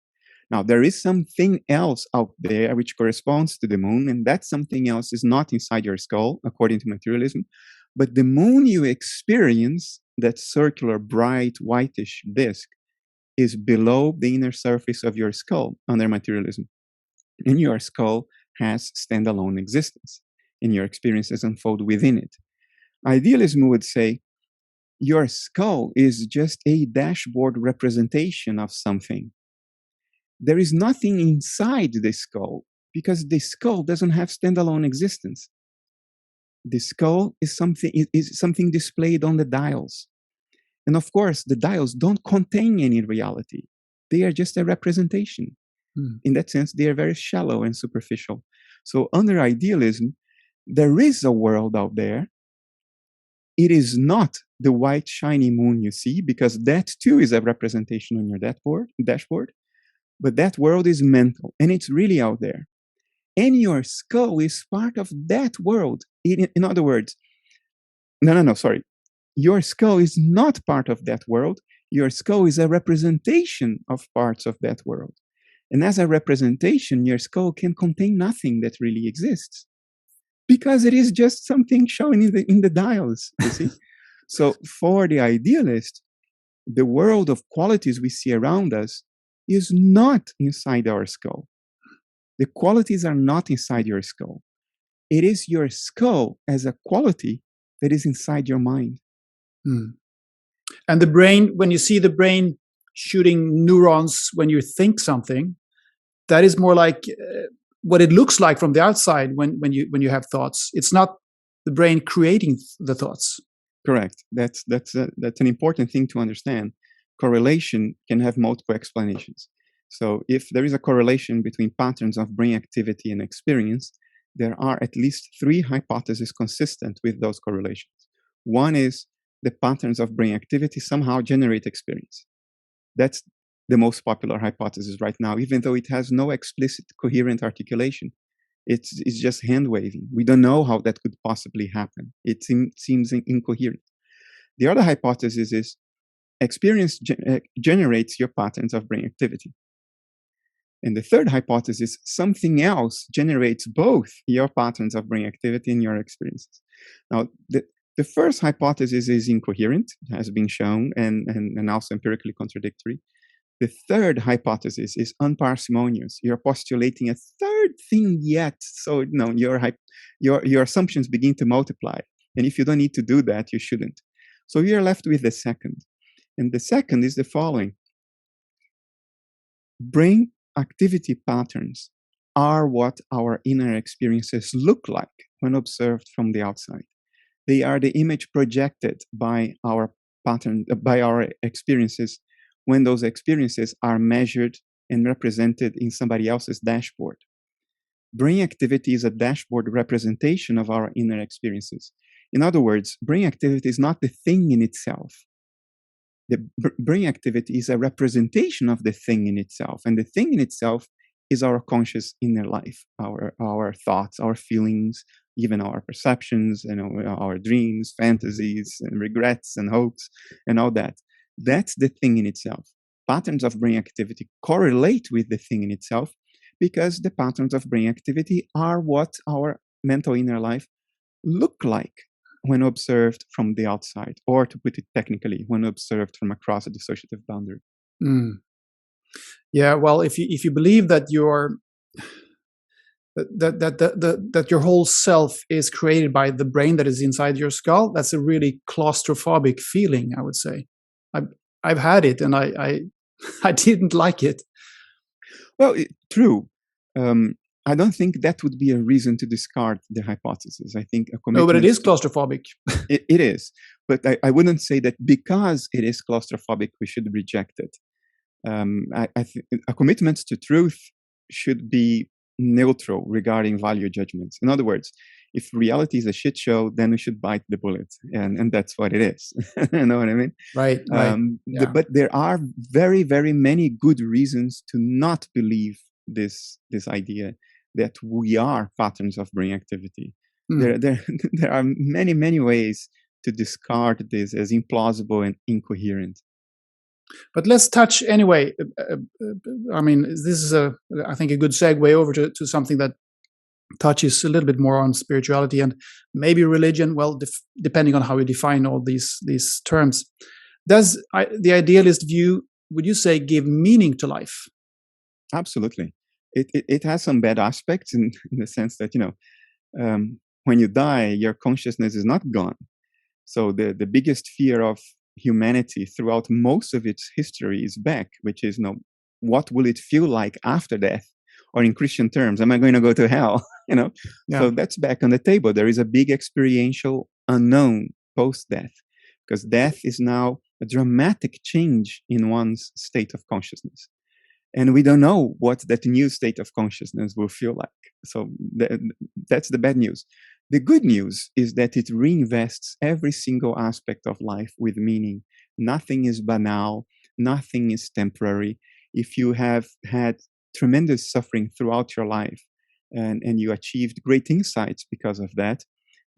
Now, there is something else out there which corresponds to the moon, and that something else is not inside your skull, according to materialism, But the moon you experience, that circular, bright, whitish disk, is below the inner surface of your skull under materialism. And your skull has standalone existence, and your experiences unfold within it. Idealism would say your skull is just a dashboard representation of something. There is nothing inside the skull because the skull doesn't have standalone existence. The skull is something displayed on the dials. And of course, the dials don't contain any reality. They are just a representation. In that sense, they are very shallow and superficial. So under idealism, there is a world out there. It is not the white shiny moon you see, because that too is a representation on your dashboard. But that world is mental, and it's really out there. And your skull is part of that world. In other words, sorry. Your skull is not part of that world. Your skull is a representation of parts of that world. And as a representation, your skull can contain nothing that really exists, because it is just something shown in the dials, you see? So for the idealist, the world of qualities we see around us is not inside our skull. The qualities are not inside your skull. It is your skull as a quality that is inside your mind. And the brain, when you see the brain shooting neurons when you think something, that is more like what it looks like from the outside when you have thoughts. It's not the brain creating the thoughts. Correct. That's an important thing to understand. Correlation can have multiple explanations. So if there is a correlation between patterns of brain activity and experience, there are at least 3 hypotheses consistent with those correlations. One is the patterns of brain activity somehow generate experience. That's the most popular hypothesis right now, even though it has no explicit coherent articulation. It's just hand waving. We don't know how that could possibly happen. It seems incoherent. The other hypothesis is experience generates your patterns of brain activity. And the third hypothesis, something else generates both your patterns of brain activity and your experiences. Now, the first hypothesis is incoherent, has been shown, and also empirically contradictory. The third hypothesis is unparsimonious. You're postulating a third thing yet. So your assumptions begin to multiply. And if you don't need to do that, you shouldn't. So we are left with the second. And the second is the following. Brain activity patterns are what our inner experiences look like when observed from the outside. They are the image projected by our experiences when those experiences are measured and represented in somebody else's dashboard. Brain activity is a dashboard representation of our inner experiences. In other words, brain activity is not the thing in itself. The brain activity is a representation of the thing in itself. And the thing in itself is our conscious inner life, our thoughts, our feelings, even our perceptions, our dreams, fantasies, and regrets and hopes, and all that. That's the thing in itself. Patterns of brain activity correlate with the thing in itself because the patterns of brain activity are what our mental inner life look like when observed from the outside, or to put it technically, when observed from across a dissociative boundary. Yeah, well, if you believe that that your whole self is created by the brain that is inside your skull, that's a really claustrophobic feeling, I would say. I've had it, and I didn't like it. Well, true. I don't think that would be a reason to discard the hypothesis. I think a commitment. No, but it is claustrophobic. It is, but I wouldn't say that because it is claustrophobic we should reject it. A commitment to truth should be neutral regarding value judgments. In other words, if reality is a shit show, then we should bite the bullet, and that's what it is. You know what I mean? Right. Yeah. But there are very, very many good reasons to not believe this idea that we are patterns of brain activity. There are many, many ways to discard this as implausible and incoherent. But let's touch anyway. I mean, this is I think a good segue over to something that touches a little bit more on spirituality and maybe religion. Well, depending on how you define all these terms, does the idealist view, would you say, give meaning to life? Absolutely. It has some bad aspects in the sense that, when you die, your consciousness is not gone. So the biggest fear of humanity throughout most of its history is back, which is, what will it feel like after death? Or in Christian terms, am I going to go to hell? Yeah. So that's back on the table. There is a big experiential unknown post-death, because death is now a dramatic change in one's state of consciousness. And we don't know what that new state of consciousness will feel like. So that's the bad news. The good news is that it reinvests every single aspect of life with meaning. Nothing is banal. Nothing is temporary. If you have had tremendous suffering throughout your life and you achieved great insights because of that,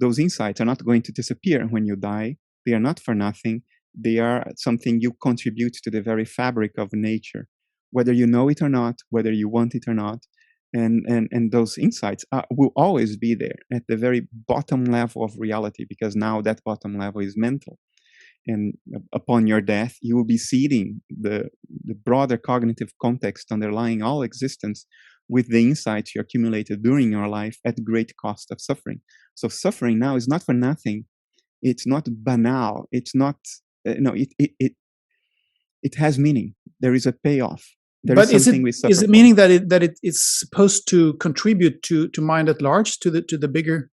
those insights are not going to disappear when you die. They are not for nothing. They are something you contribute to the very fabric of nature, whether you know it or not, whether you want it or not. And those insights will always be there at the very bottom level of reality, because now that bottom level is mental. And upon your death, you will be seeding the broader cognitive context underlying all existence with the insights you accumulated during your life at great cost of suffering. So suffering now is not for nothing. It's not banal. It's not, it has meaning. There is a payoff. There but is something we suffer is it from. meaning that it's supposed to contribute to mind at large, to the bigger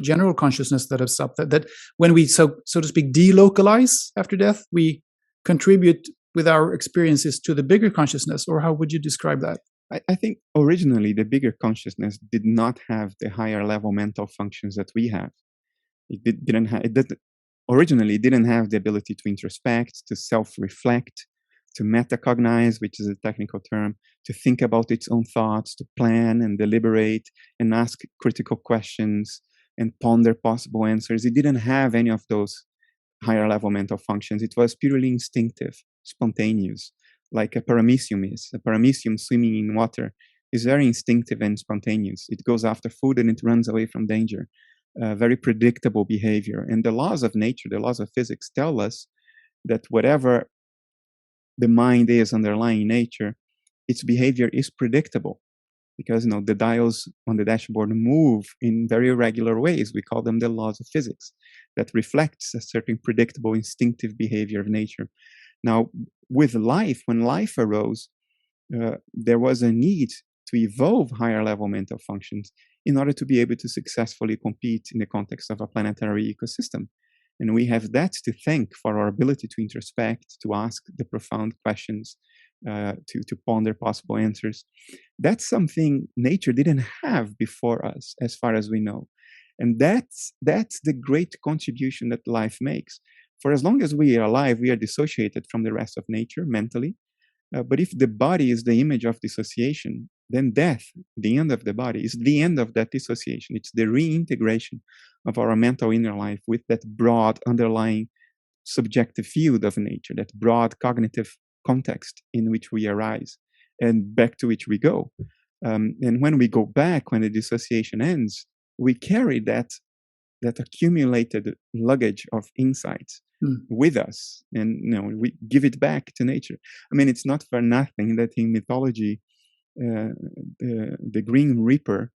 general consciousness that is up, that when we so to speak delocalize after death, we contribute with our experiences to the bigger consciousness? Or how would you describe that? I think originally the bigger consciousness did not have the higher level mental functions that we have. Originally didn't have the ability to introspect, to self-reflect, to metacognize, which is a technical term, to think about its own thoughts, to plan and deliberate and ask critical questions and ponder possible answers. It didn't have any of those higher level mental functions. It was purely instinctive, spontaneous, like a paramecium is. A paramecium swimming in water is very instinctive and spontaneous. It goes after food and it runs away from danger. Very predictable behavior. And the laws of nature, the laws of physics tell us that whatever the mind is underlying nature, its behavior is predictable, because the dials on the dashboard move in very irregular ways. We call them the laws of physics, that reflects a certain predictable instinctive behavior of nature. Now, with life, when life arose, there was a need to evolve higher level mental functions in order to be able to successfully compete in the context of a planetary ecosystem. And we have that to thank for our ability to introspect, to ask the profound questions, to ponder possible answers. That's something nature didn't have before us, as far as we know. And that's the great contribution that life makes. For as long as we are alive, we are dissociated from the rest of nature mentally. But if the body is the image of dissociation, then death, the end of the body, is the end of that dissociation. It's the reintegration of our mental inner life with that broad underlying subjective field of nature, that broad cognitive context in which we arise and back to which we go. And when we go back, when the dissociation ends, we carry that accumulated luggage of insights with us, and we give it back to nature. I mean, it's not for nothing that in mythology, the Green Reaper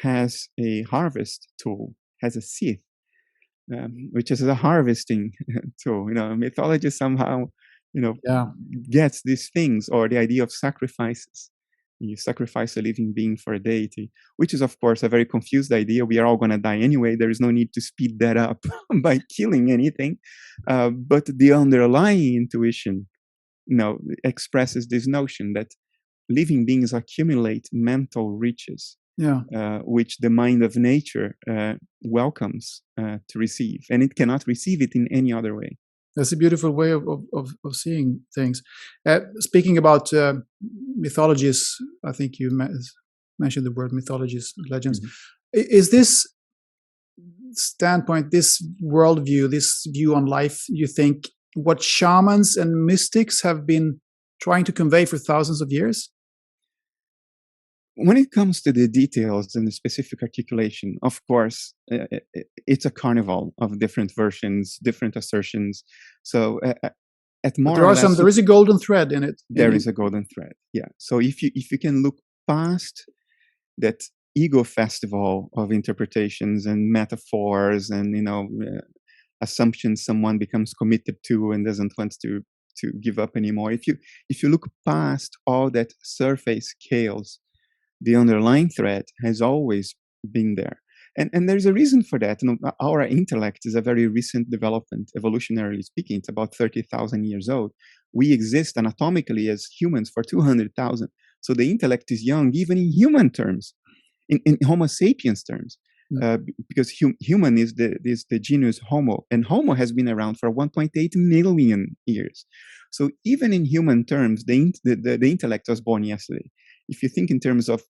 has a harvest tool, has a scythe, which is a harvesting tool. Mythology somehow, gets these things, or the idea of sacrifices. You sacrifice a living being for a deity, which is, of course, a very confused idea. We are all going to die anyway. There is no need to speed that up by killing anything. But the underlying intuition, expresses this notion that living beings accumulate mental riches, which the mind of nature welcomes to receive, and it cannot receive it in any other way. That's a beautiful way of seeing things. Speaking about mythologies, I think you mentioned the word mythologies, legends. Mm-hmm. Is this standpoint, this worldview, this view on life, you think what shamans and mystics have been trying to convey for thousands of years? when it comes to the details and the specific articulation, of course, it's a carnival of different versions, different assertions. So at But more there or are less, there is a golden thread in it. there is a golden thread. Yeah. So if you can look past that ego festival of interpretations and metaphors and assumptions someone becomes committed to and doesn't want to give up anymore. If you look past all that surface chaos, the underlying thread has always been there. And there's a reason for that. Our intellect is a very recent development, evolutionarily speaking. It's about 30,000 years old. We exist anatomically as humans for 200,000. So the intellect is young, even in human terms, in Homo sapiens terms. Because human is the genus Homo, and Homo has been around for 1.8 million years. So even in human terms, the intellect was born yesterday. If you think in terms of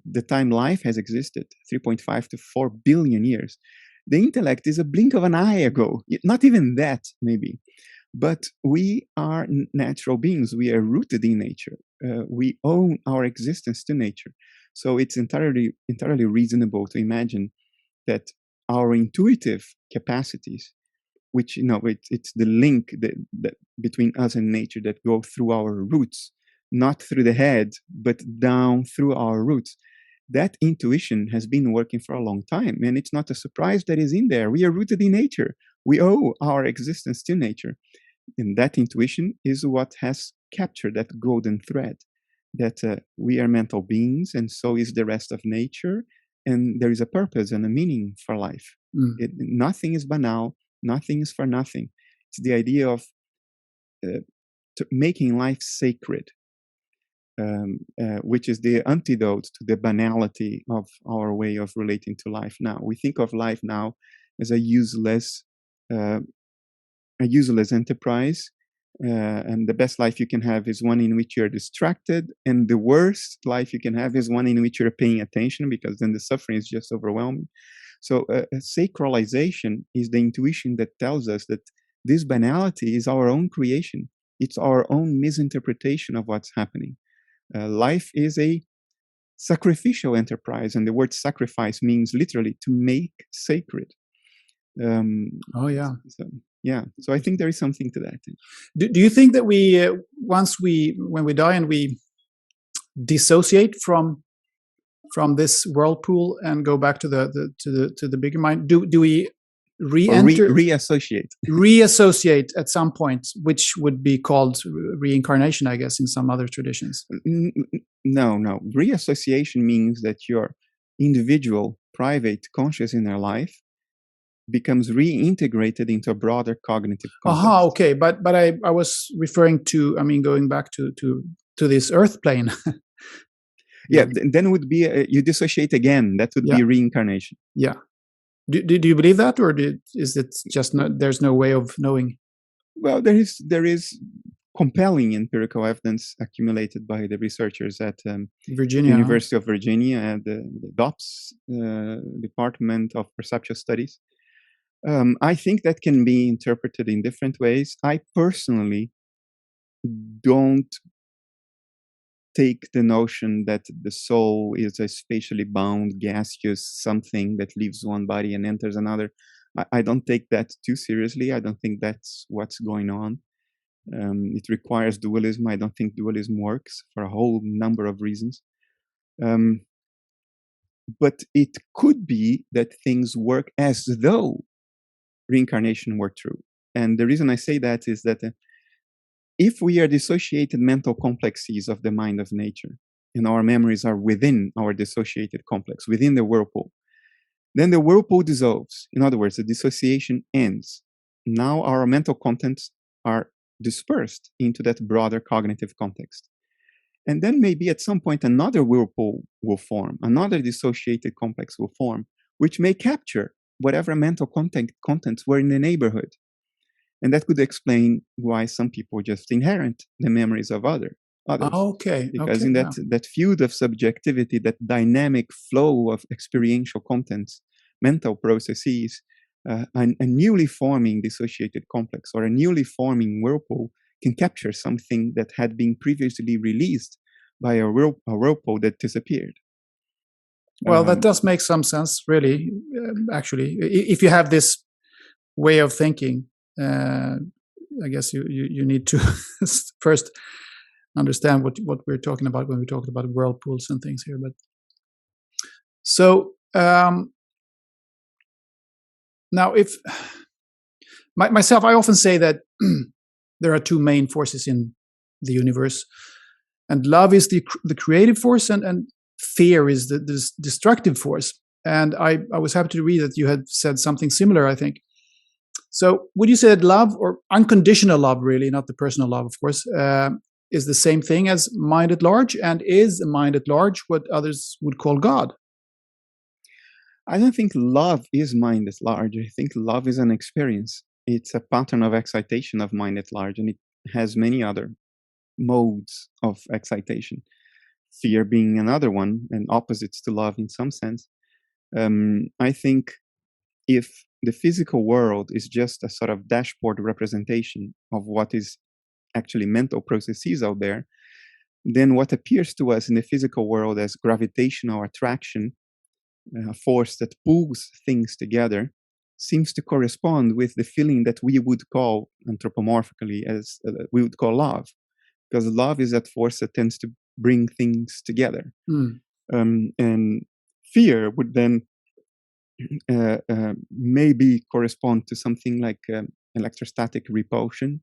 the time life has existed, 3.5 to 4 billion years, the intellect is a blink of an eye ago. Not even that, maybe. But we are natural beings. We are rooted in nature. We own our existence to nature. So it's entirely reasonable to imagine that our intuitive capacities, which it's the link that between us and nature that go through our roots, not through the head, but down through our roots. That intuition has been working for a long time, and it's not a surprise that is in there. We are rooted in nature. We owe our existence to nature. And that intuition is what has captured that golden thread, that we are mental beings, and so is the rest of nature, and there is a purpose and a meaning for life. Nothing is banal, nothing is for nothing. It's the idea of making life sacred, which is the antidote to the banality of our way of relating to life now. We think of life now as a useless enterprise, and the best life you can have is one in which you're distracted, and the worst life you can have is one in which you're paying attention, because then the suffering is just overwhelming. So sacralization is the intuition that tells us that this banality is our own creation. It's our own misinterpretation of what's happening. Life is a sacrificial enterprise, and the word sacrifice means literally to make sacred. So I think there is something to that. Do you think that we when we die and we dissociate from this whirlpool and go back to the bigger mind, do we re-enter, reassociate at some point, which would be called reincarnation, I guess, in some other traditions? No. Reassociation means that your individual, private, conscious inner life becomes reintegrated into a broader cognitive context. Okay. But I was referring to, going back to this earth plane. Yeah, then it would be you dissociate again. That would be reincarnation. Yeah. Do you believe that, or is it just there's no way of knowing? Well, there is compelling empirical evidence accumulated by the researchers at Virginia, University of Virginia and the DOPS Department of Perceptual Studies. I think that can be interpreted in different ways. I personally don't take the notion that the soul is a spatially bound, gaseous something that leaves one body and enters another. I don't take that too seriously. I don't think that's what's going on. It requires dualism. I don't think dualism works for a whole number of reasons. But it could be that things work as though reincarnation were true. And the reason I say that is that if we are dissociated mental complexes of the mind of nature, and our memories are within our dissociated complex, within the whirlpool, then the whirlpool dissolves. In other words, the dissociation ends. Now our mental contents are dispersed into that broader cognitive context. And then maybe at some point another whirlpool will form, another dissociated complex will form, which may capture whatever mental contents were in the neighborhood. And that could explain why some people just inherit the memories of others. Because in that field of subjectivity, that dynamic flow of experiential contents, mental processes, a newly forming dissociated complex or a newly forming whirlpool can capture something that had been previously released by a whirlpool that disappeared. Well, that does make some sense, really. Actually, if you have this way of thinking, I guess you need to first understand what we're talking about when we talk about whirlpools and things here. But so now, if myself, I often say that there are two main forces in the universe, and love is the creative force, and fear is the destructive force. And I was happy to read that you had said something similar, I think. So would you say that love, or unconditional love, really, not the personal love, of course, is the same thing as mind at large? And is mind at large what others would call God? I don't think love is mind at large. I think love is an experience. It's a pattern of excitation of mind at large, and it has many other modes of excitation. Fear being another one, and opposites to love in some sense. I think if the physical world is just a sort of dashboard representation of what is actually mental processes out there, then what appears to us in the physical world as gravitational attraction, a force that pulls things together, seems to correspond with the feeling that we would call anthropomorphically as we would call love, because love is that force that tends to bring things together. And fear would then maybe correspond to something like electrostatic repulsion,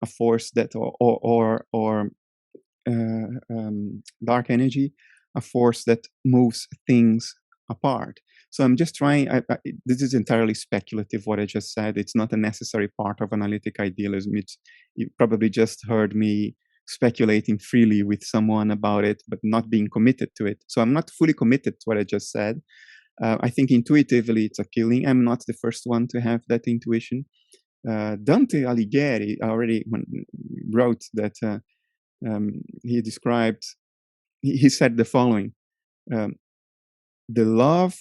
a force that, or dark energy, a force that moves things apart. So I'm just trying, this is entirely speculative what I just said. It's not a necessary part of analytic idealism. You probably just heard me speculating freely with someone about it, but not being committed to it. So I'm not fully committed to what I just said. I think intuitively it's appealing. I'm not the first one to have that intuition. Dante Alighieri already wrote that he described, he said the following, the love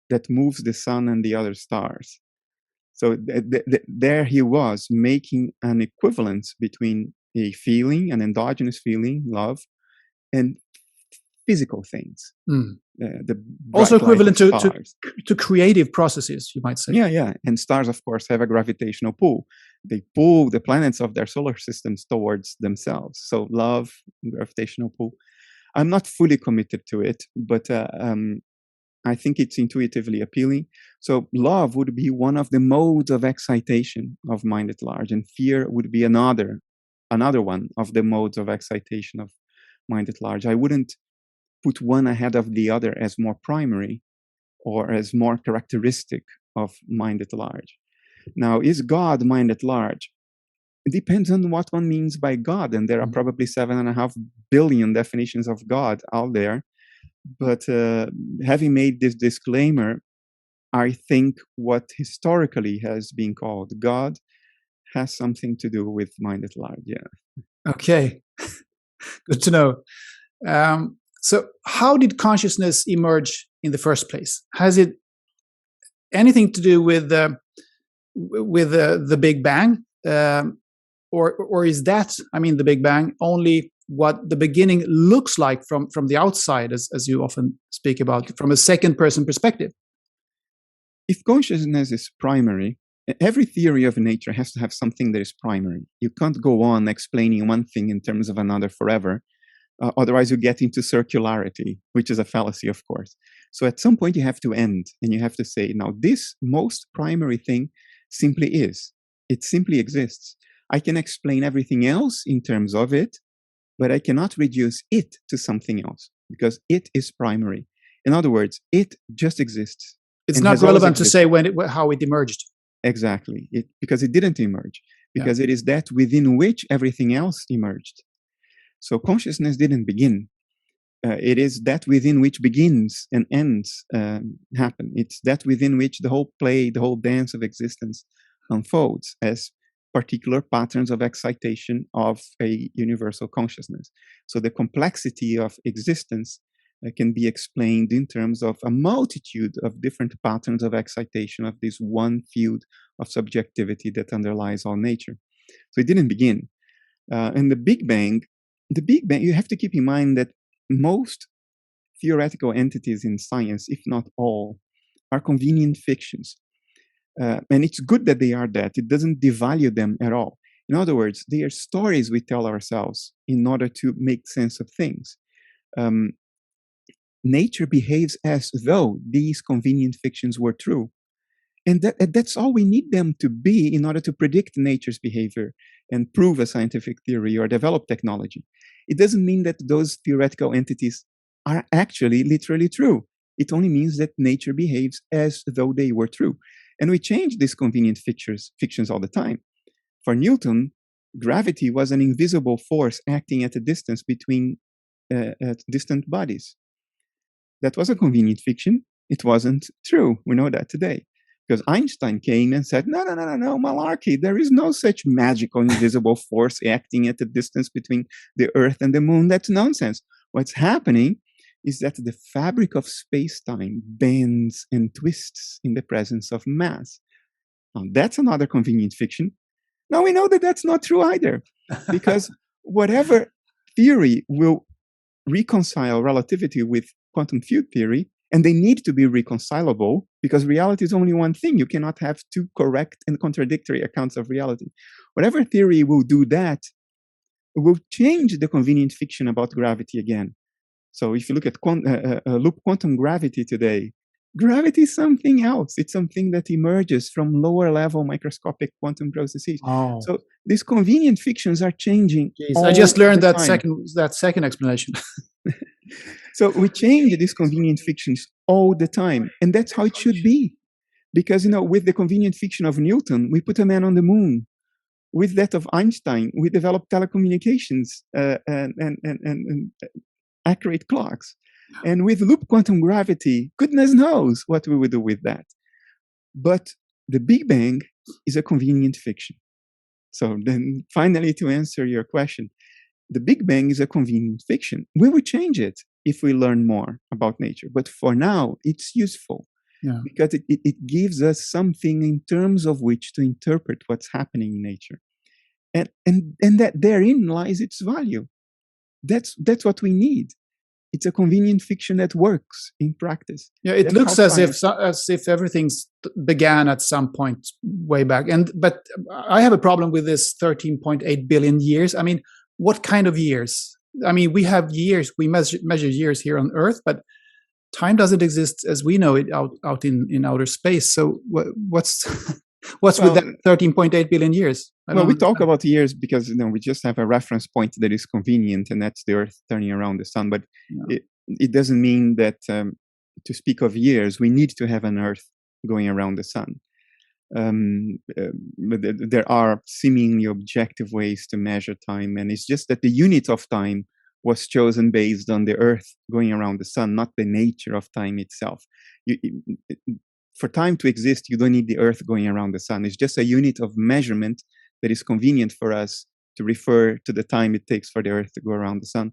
that moves the sun and the other stars. So there he was making an equivalence between a feeling, an endogenous feeling, love, and physical things. Also equivalent to creative processes, you might say. Yeah. And stars, of course, have a gravitational pull. They pull the planets of their solar systems towards themselves. So love, gravitational pull. I'm not fully committed to it, but I think it's intuitively appealing. So love would be one of the modes of excitation of mind at large, and fear would be another one of the modes of excitation of mind at large. I wouldn't put one ahead of the other as more primary or as more characteristic of mind at large. Now, is God mind at large? It depends on what one means by God, and there are probably 7.5 billion definitions of God out there. But having made this disclaimer, I think what historically has been called God has something to do with mind at large. Yeah. Okay. Good to know. So how did consciousness emerge in the first place? Has it anything to do with the Big Bang? Or is that, the Big Bang, only what the beginning looks like from the outside, as you often speak about, from a second-person perspective? If consciousness is primary, every theory of nature has to have something that is primary. You can't go on explaining one thing in terms of another forever. Otherwise, you get into circularity, which is a fallacy, of course. So at some point, you have to end, and you have to say, now, this most primary thing simply is. It simply exists. I can explain everything else in terms of it, but I cannot reduce it to something else, because it is primary. In other words, it just exists. It's not relevant to say how it emerged. Exactly, because it didn't emerge, because it is that within which everything else emerged. So consciousness didn't begin. It is that within which begins and ends happen. It's that within which the whole play, the whole dance of existence unfolds as particular patterns of excitation of a universal consciousness. So the complexity of existence can be explained in terms of a multitude of different patterns of excitation of this one field of subjectivity that underlies all nature. So it didn't begin. And the Big Bang, you have to keep in mind that most theoretical entities in science, if not all, are convenient fictions. And it's good that they are that. It doesn't devalue them at all. In other words, they are stories we tell ourselves in order to make sense of things. Nature behaves as though these convenient fictions were true. And that's all we need them to be in order to predict nature's behavior and prove a scientific theory or develop technology. It doesn't mean that those theoretical entities are actually literally true. It only means that nature behaves as though they were true. And we change these convenient fictions all the time. For Newton, gravity was an invisible force acting at a distance between distant bodies. That was a convenient fiction. It wasn't true. We know that today. Because Einstein came and said, no, malarkey. There is no such magical invisible force acting at a distance between the Earth and the Moon. That's nonsense. What's happening is that the fabric of space-time bends and twists in the presence of mass. Now, that's another convenient fiction. Now we know that that's not true either, because whatever theory will reconcile relativity with quantum field theory, and they need to be reconcilable because reality is only one thing. You cannot have two correct and contradictory accounts of reality. Whatever theory will do that will change the convenient fiction about gravity again. So if you look at loop quantum gravity today, gravity is something else. It's something that emerges from lower level microscopic quantum processes. Oh. So these convenient fictions are changing. I just learned that second explanation. So we change these convenient fictions all the time. And that's how it should be. Because, with the convenient fiction of Newton, we put a man on the moon. With that of Einstein, we developed telecommunications and accurate clocks. And with loop quantum gravity, goodness knows what we would do with that. But the Big Bang is a convenient fiction. So then finally, to answer your question, the Big Bang is a convenient fiction. We will change it if we learn more about nature. But for now, it's useful because it gives us something in terms of which to interpret what's happening in nature. And that therein lies its value. That's what we need. It's a convenient fiction that works in practice. Yeah, it looks as if everything began at some point way back. But I have a problem with this 13.8 billion years. I mean, what kind of years? I mean, we have years. We measure years here on Earth, but time doesn't exist as we know it out in outer space. So what's with that 13.8 billion years? We talk about years because we just have a reference point that is convenient, and that's the Earth turning around the sun. But it doesn't mean that to speak of years, we need to have an Earth going around the sun. But there are seemingly objective ways to measure time, and it's just that the unit of time was chosen based on the Earth going around the sun, not the nature of time itself. For time to exist, you don't need the Earth going around the sun. It's just a unit of measurement that is convenient for us to refer to the time it takes for the Earth to go around the sun.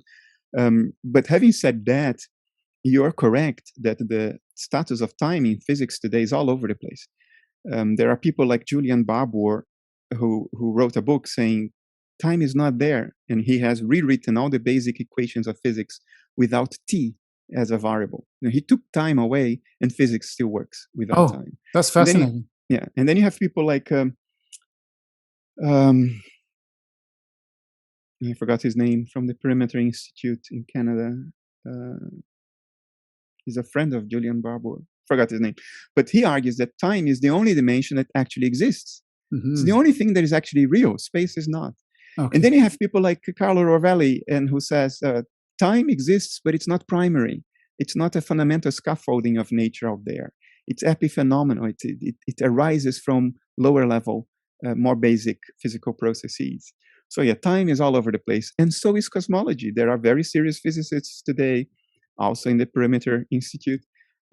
But having said that, you're correct that the status of time in physics today is all over the place. There are people like Julian Barbour who wrote a book saying time is not there, and he has rewritten all the basic equations of physics without t as a variable. He took time away, and physics still works without time. That's fascinating. And then you have people like I forgot his name, from the Perimeter Institute in Canada. He's a friend of Julian Barbour. Forgot his name, but he argues that time is the only dimension that actually exists. Mm-hmm. It's the only thing that is actually real. Space is not. Okay. And then you have people like Carlo Rovelli, and who says time exists, but it's not primary. It's not a fundamental scaffolding of nature out there. It's epiphenomenal. It arises from lower level, more basic physical processes. So time is all over the place, and so is cosmology. There are very serious physicists today, also in the Perimeter Institute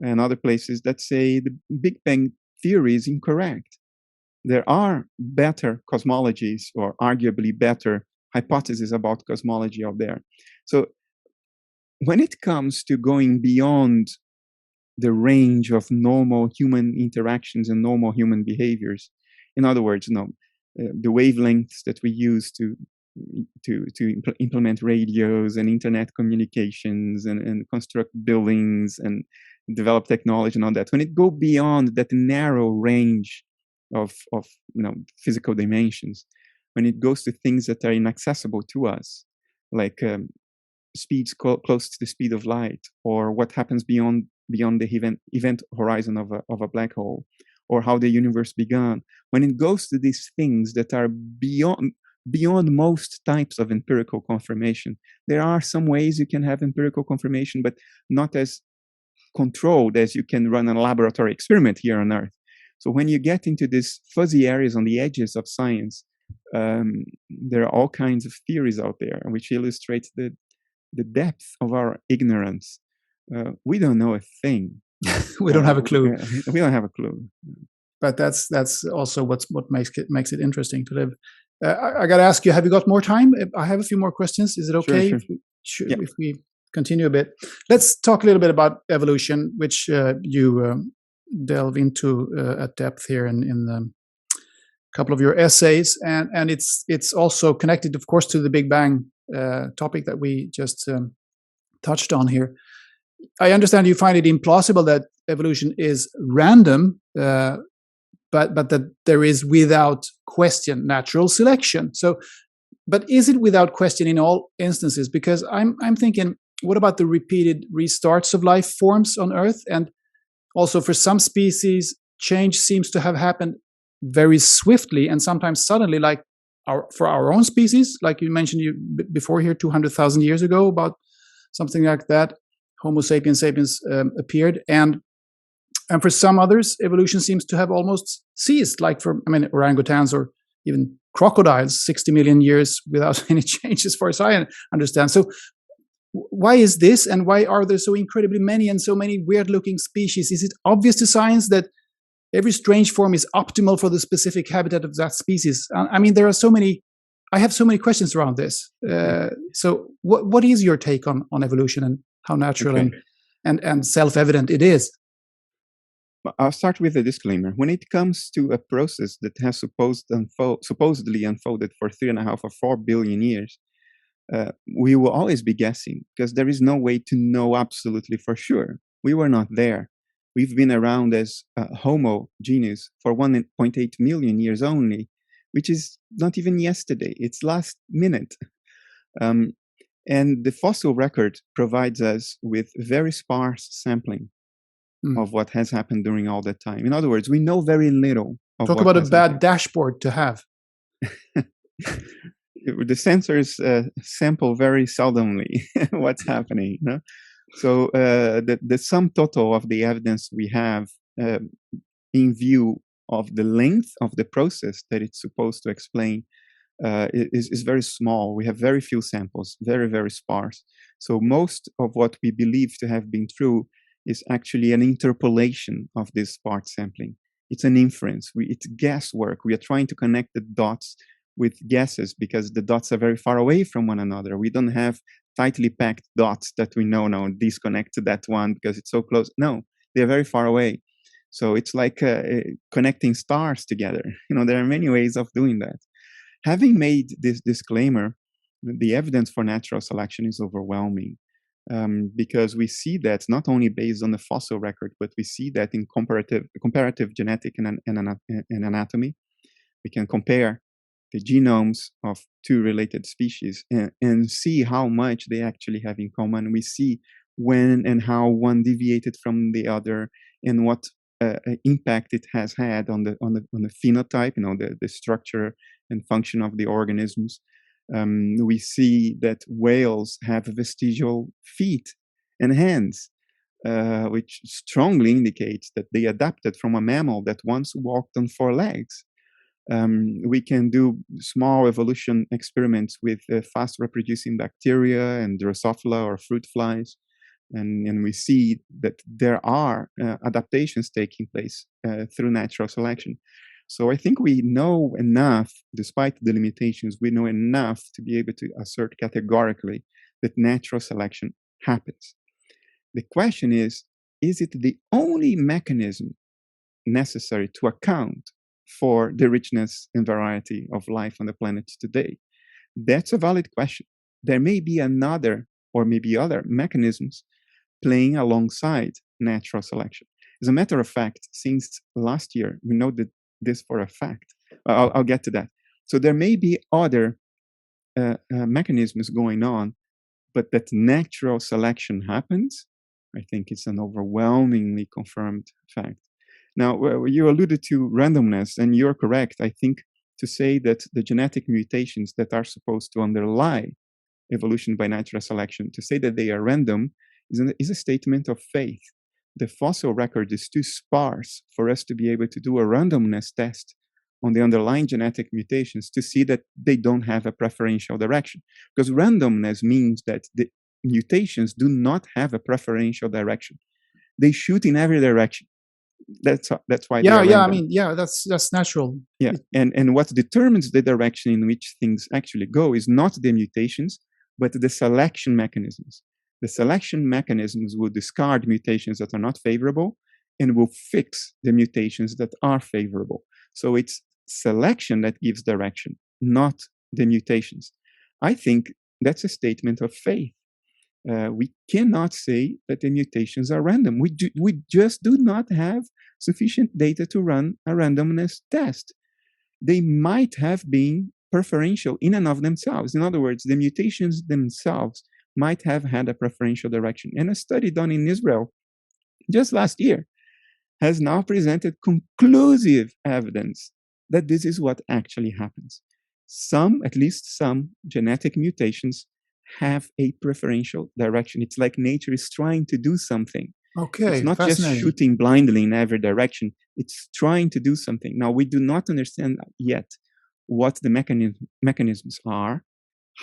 and other places, that say the Big Bang theory is incorrect. There are better cosmologies, or arguably better hypotheses about cosmology out there. So when it comes to going beyond the range of normal human interactions and normal human behaviors, in other words, the wavelengths that we use to implement radios and internet communications and construct buildings and develop technology and all that. When it go beyond that narrow range of physical dimensions, when it goes to things that are inaccessible to us, like speeds close to the speed of light, or what happens beyond the event horizon of a black hole, or how the universe began. When it goes to these things that are beyond most types of empirical confirmation, there are some ways you can have empirical confirmation, but not as controlled as you can run a laboratory experiment here on Earth. So when you get into these fuzzy areas on the edges of science, there are all kinds of theories out there which illustrate the depth of our ignorance. We don't know a thing. We don't have a clue. We don't have a clue. But that's also what makes it interesting to live. I got to ask you: have you got more time? I have a few more questions. Is it okay sure. if we continue a bit? Let's talk a little bit about evolution, which you delve into at depth here in a couple of your essays, and it's also connected, of course, to the Big Bang topic that we just touched on here. I understand you find it implausible that evolution is random, but that there is without question natural selection. So, but is it without question in all instances? Because I'm thinking, what about the repeated restarts of life forms on Earth? And also for some species, change seems to have happened very swiftly and sometimes suddenly, like for our own species, like you mentioned before here, 200,000 years ago, about something like that, Homo sapiens appeared. And for some others, evolution seems to have almost ceased, like for, orangutans or even crocodiles, 60 million years without any change, as far as I understand. So why is this, and why are there so incredibly many and so many weird-looking species? Is it obvious to science that every strange form is optimal for the specific habitat of that species? There are so many. I have so many questions around this. So what is your take on evolution and how natural and self-evident it is? I'll start with a disclaimer. When it comes to a process that has supposedly unfolded for 3.5 or 4 billion years, we will always be guessing, because there is no way to know absolutely for sure. We were not there. We've been around as Homo genus for 1.8 million years only, which is not even yesterday. It's last minute. And the fossil record provides us with very sparse sampling of what has happened during all that time. In other words, we know very little of Talk about a bad dashboard to have. The sensors sample very seldomly what's happening. You know? So the sum total of the evidence we have in view of the length of the process that it's supposed to explain is very small. We have very few samples, very, very sparse. So most of what we believe to have been true is actually an interpolation of this sparse sampling. It's an inference. It's guesswork. We are trying to connect the dots with guesses because the dots are very far away from one another. We don't have tightly packed dots that we know now disconnect to that one because it's so close. No, they're very far away. So it's like connecting stars together. There are many ways of doing that. Having made this disclaimer, the evidence for natural selection is overwhelming. Because we see that not only based on the fossil record, but we see that in comparative genetic and anatomy. We can compare the genomes of two related species and see how much they actually have in common. We see when and how one deviated from the other and what impact it has had on the phenotype, the structure and function of the organisms. We see that whales have vestigial feet and hands, which strongly indicates that they adapted from a mammal that once walked on 4 legs. We can do small evolution experiments with fast reproducing bacteria and Drosophila or fruit flies. And we see that there are adaptations taking place through natural selection. So I think we know enough, despite the limitations, we know enough to be able to assert categorically that natural selection happens. The question is it the only mechanism necessary to account for the richness and variety of life on the planet today? That's a valid question. There may be another or maybe other mechanisms playing alongside natural selection. As a matter of fact, since last year, we know that this for a fact. I'll get to that. So there may be other mechanisms going on, but that natural selection happens, I think it's an overwhelmingly confirmed fact. Now, you alluded to randomness, and you're correct, I think, to say that the genetic mutations that are supposed to underlie evolution by natural selection, to say that they are random is a statement of faith. The fossil record is too sparse for us to be able to do a randomness test on the underlying genetic mutations to see that they don't have a preferential direction. Because randomness means that the mutations do not have a preferential direction. They shoot in every direction. That's why they are random. I mean, that's natural. Yeah, and what determines the direction in which things actually go is not the mutations, but the selection mechanisms. The selection mechanisms will discard mutations that are not favorable and will fix the mutations that are favorable. So it's selection that gives direction, not the mutations. I think that's a statement of faith. We cannot say that the mutations are random. We just do not have sufficient data to run a randomness test. They might have been preferential in and of themselves. In other words, the mutations themselves might have had a preferential direction. And a study done in Israel just last year has now presented conclusive evidence that this is what actually happens. At least some genetic mutations have a preferential direction. It's like nature is trying to do something. Okay, it's not just shooting blindly in every direction. It's trying to do something. Now, we do not understand yet what the mechanisms are.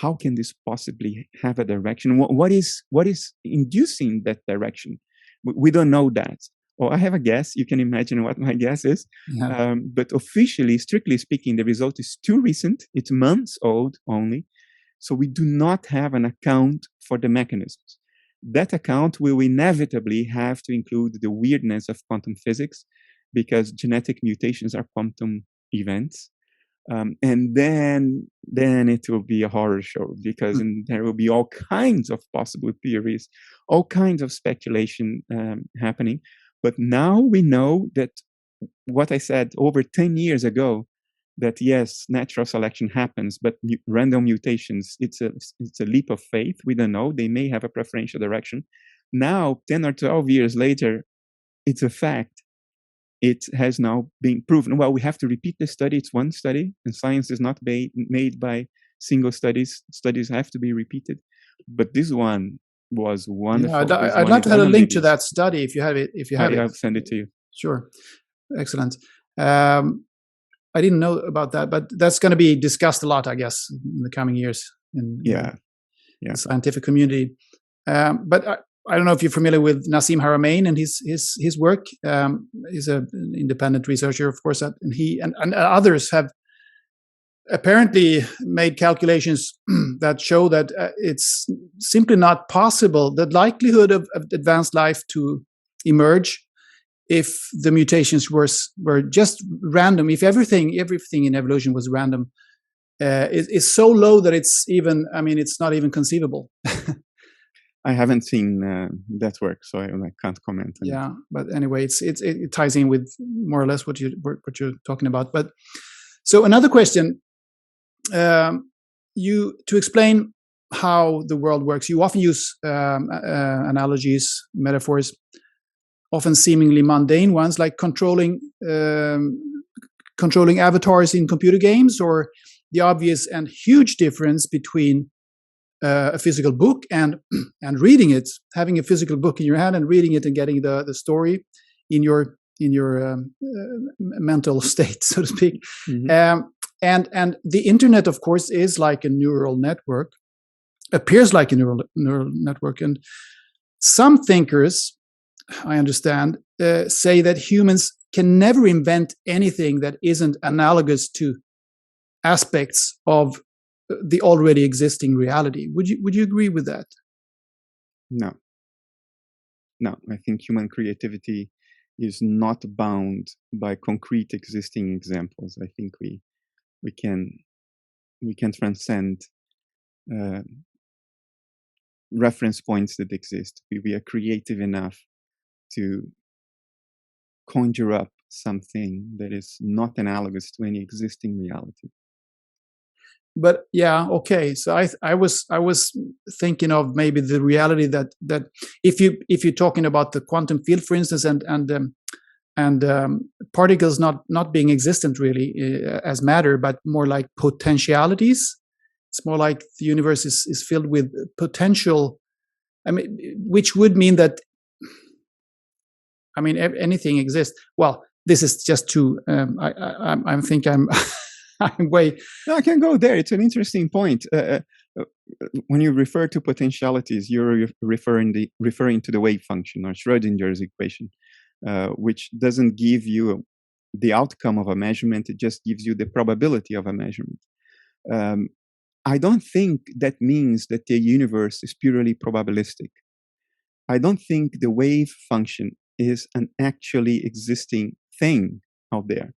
How can this possibly have a direction? What is inducing that direction? We don't know that. Or I have a guess. You can imagine what my guess is. Yeah. But officially, strictly speaking, the result is too recent. It's months old only. So we do not have an account for the mechanisms. That account will inevitably have to include the weirdness of quantum physics, because genetic mutations are quantum events. And then it will be a horror show, because there will be all kinds of possible theories, all kinds of speculation happening. But now we know that what I said over 10 years ago, that yes, natural selection happens, but random mutations, it's a leap of faith. We don't know. They may have a preferential direction. Now, 10 or 12 years later, it's a fact. It has now been proven. Well, we have to repeat the study. It's one study, and science is not made by single studies. Studies have to be repeated. But this one was wonderful. Yeah, I'd like to have a link to that study if you have it. I'll send it to you. Sure, excellent. I didn't know about that, but that's going to be discussed a lot, I guess, in the coming years in the scientific community. But I don't know if you're familiar with Nassim Haramein and his work. He's an independent researcher, of course, and he and others have apparently made calculations that show that it's simply not possible. The likelihood of advanced life to emerge if the mutations were just random, if everything in evolution was random, is so low that it's not even conceivable. I haven't seen that work, so I can't comment on it. But anyway, it ties in with more or less what you're talking about. But so another question, to explain how the world works, you often use analogies, metaphors, often seemingly mundane ones, like controlling avatars in computer games, or the obvious and huge difference between a physical book and reading it, having a physical book in your hand and reading it and getting the story in your mental state, so to speak. Mm-hmm. And the internet, of course, is like a neural network, appears like a neural network, and some thinkers, I understand, say that humans can never invent anything that isn't analogous to aspects of the already existing reality. Would you agree with that? No. I think human creativity is not bound by concrete existing examples. I think we can transcend uh, reference points that exist. We are creative enough to conjure up something that is not analogous to any existing reality. But yeah, okay. So I was thinking of maybe the reality that if you're talking about the quantum field, for instance, and particles not being existent really as matter, but more like potentialities. It's more like the universe is filled with potential. I mean, which would mean that, I mean, anything exists. Well, this is just too. I think I'm I'm way. No, I can go there. It's an interesting point. When you refer to potentialities, you're referring to the wave function or Schrodinger's equation, which doesn't give you the outcome of a measurement. It just gives you the probability of a measurement. I don't think that means that the universe is purely probabilistic. I don't think the wave function is an actually existing thing out there.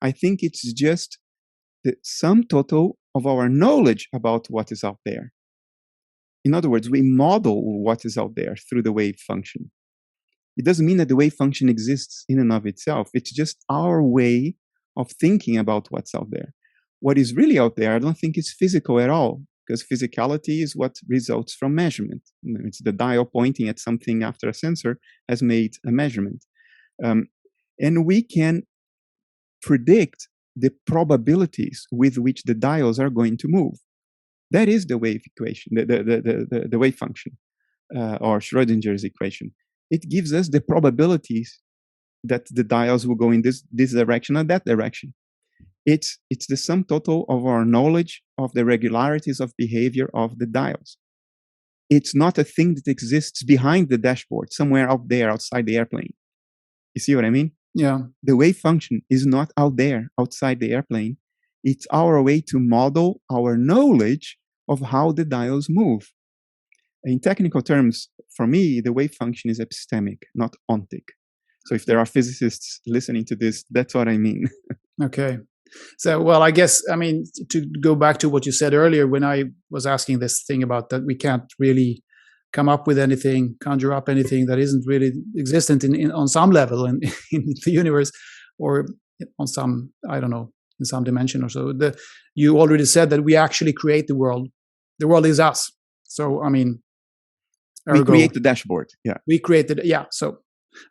I think it's just the sum total of our knowledge about what is out there. In other words, we model what is out there through the wave function. It doesn't mean that the wave function exists in and of itself. It's just our way of thinking about what's out there. What is really out there, I don't think is physical at all, because physicality is what results from measurement. It's the dial pointing at something after a sensor has made a measurement. And we can predict the probabilities with which the dials are going to move. That is the wave equation, the wave function, or Schrodinger's equation. It gives us the probabilities that the dials will go in this direction or that direction. It's the sum total of our knowledge of the regularities of behavior of the dials. It's not a thing that exists behind the dashboard, somewhere out there outside the airplane. You see what I mean? Yeah. The wave function is not out there outside the airplane. It's our way to model our knowledge of how the dials move. In technical terms, for me, the wave function is epistemic, not ontic. So if there are physicists listening to this, that's what I mean. Okay. So, well, I guess, I mean, to go back to what you said earlier, when I was asking this thing about that we can't really come up with anything, conjure up anything that isn't really existent on some level in the universe, or on some, I don't know, in some dimension or so. You already said that we actually create the world. The world is us. So, I mean, we create the dashboard. Yeah. We created, yeah. So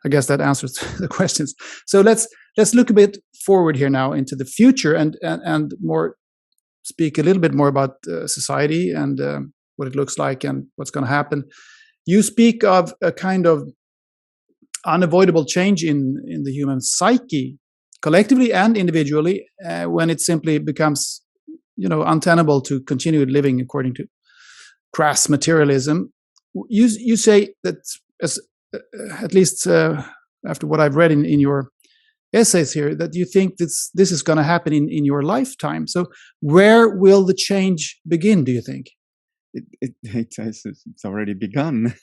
I guess that answers the questions. So let's look a bit forward here now into the future and more speak a little bit more about society and what it looks like and what's going to happen. You speak of a kind of unavoidable change in the human psyche, collectively and individually, when it simply becomes, untenable to continue living according to crass materialism. You say that, as at least after what I've read in your essays here, that you think this is going to happen in your lifetime. So where will the change begin, do you think? It's already begun.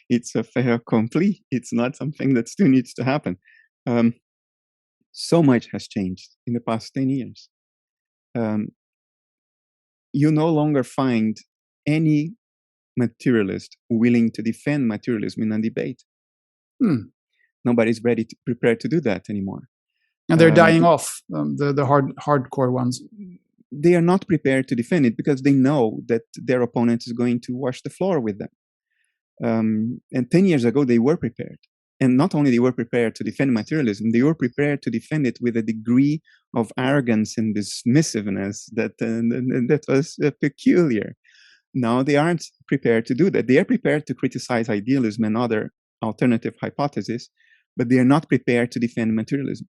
It's a fait accompli. It's not something that still needs to happen. So much has changed in the past 10 years. You no longer find any materialist willing to defend materialism in a debate. Nobody's prepared to do that anymore. And they're dying off, the hardcore ones. They are not prepared to defend it because they know that their opponent is going to wash the floor with them. And 10 years ago, they were prepared. And not only they were prepared to defend materialism, they were prepared to defend it with a degree of arrogance and dismissiveness that was peculiar. Now they aren't prepared to do that. They are prepared to criticize idealism and other alternative hypotheses, but they are not prepared to defend materialism.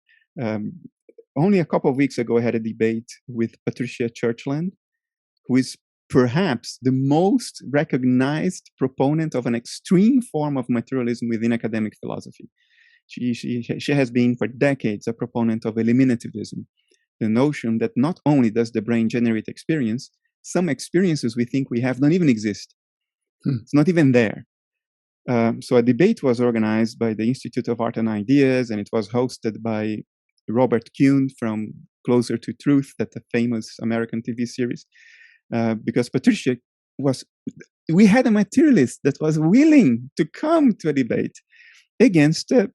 Only a couple of weeks ago, I had a debate with Patricia Churchland, who is perhaps the most recognized proponent of an extreme form of materialism within academic philosophy. She has been for decades a proponent of eliminativism, the notion that not only does the brain generate experience, some experiences we think we have don't even exist. It's not even there. So a debate was organized by the Institute of Art and Ideas, and it was hosted by Robert Kuhn from Closer to Truth, that the famous American TV series. Because Patricia was, we had a materialist that was willing to come to a debate against a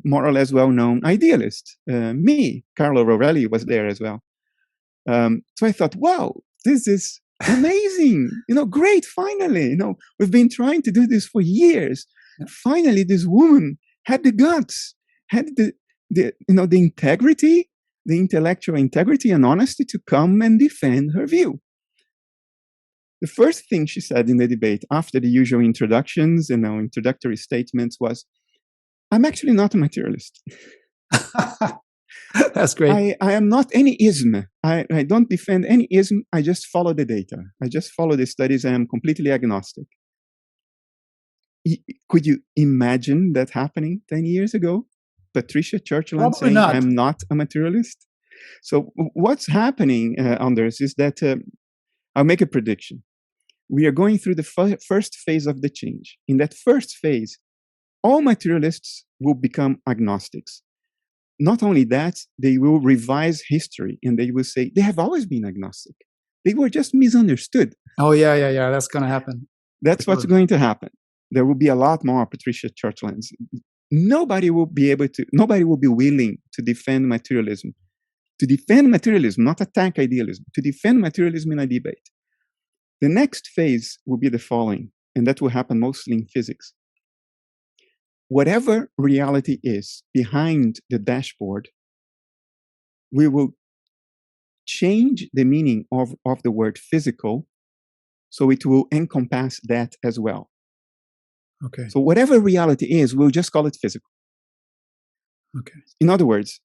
more or less well-known idealist. Me, Carlo Rovelli, was there as well. So I thought, wow, this is amazing. Great. Finally, we've been trying to do this for years. Finally, this woman had the guts, had the integrity, the intellectual integrity and honesty to come and defend her view. The first thing she said in the debate, after the usual introductions and introductory statements, was, "I'm actually not a materialist." That's great. I am not any ism. I don't defend any ism. I just follow the data. I just follow the studies. I am completely agnostic. Could you imagine that happening 10 years ago? Patricia Churchland saying, "I'm not a materialist." So what's happening, Anders, is that I'll make a prediction. We are going through the first phase of the change. In that first phase, all materialists will become agnostics. Not only that, they will revise history and they will say, they have always been agnostic. They were just misunderstood. Oh, yeah. That's going to happen. That's what's going to happen. There will be a lot more Patricia Churchlands. Nobody will be willing to defend materialism. To defend materialism, not attack idealism. To defend materialism in a debate. The next phase will be the following, and that will happen mostly in physics. Whatever reality is behind the dashboard, we will change the meaning of the word physical so it will encompass that as well. Okay. So whatever reality is, we'll just call it physical. Okay. In other words,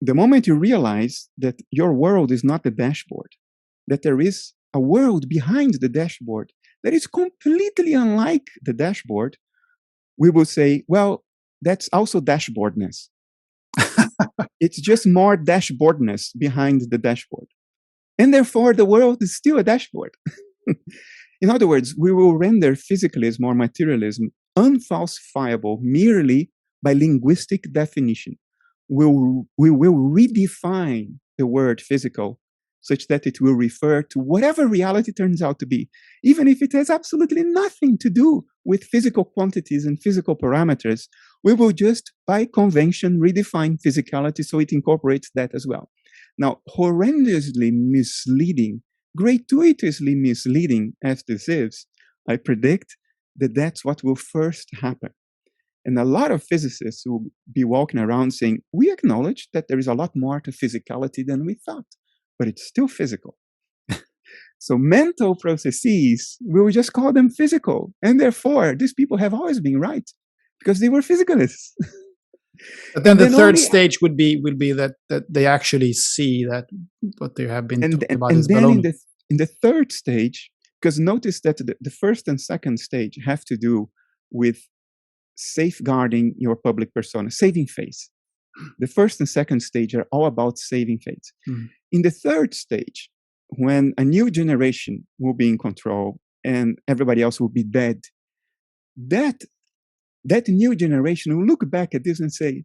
the moment you realize that your world is not the dashboard, that there is a world behind the dashboard that is completely unlike the dashboard, we will say, well, that's also dashboardness. It's just more dashboardness behind the dashboard. And therefore, the world is still a dashboard. In other words, we will render physicalism or materialism unfalsifiable merely by linguistic definition. We will redefine the word physical such that it will refer to whatever reality turns out to be, even if it has absolutely nothing to do with physical quantities and physical parameters. We will just, by convention, redefine physicality so it incorporates that as well. Now, horrendously misleading, gratuitously misleading as this is, I predict that that's what will first happen. And a lot of physicists will be walking around saying, we acknowledge that there is a lot more to physicality than we thought, but it's still physical. So mental processes, we will just call them physical. And therefore, these people have always been right because they were physicalists. But then the third stage would be that they actually see that what they have been talking about is baloney. And then in the third stage, because notice that the first and second stage have to do with safeguarding your public persona, saving face. The first and second stage are all about saving face. Mm. In the third stage, when a new generation will be in control and everybody else will be dead, that new generation will look back at this and say,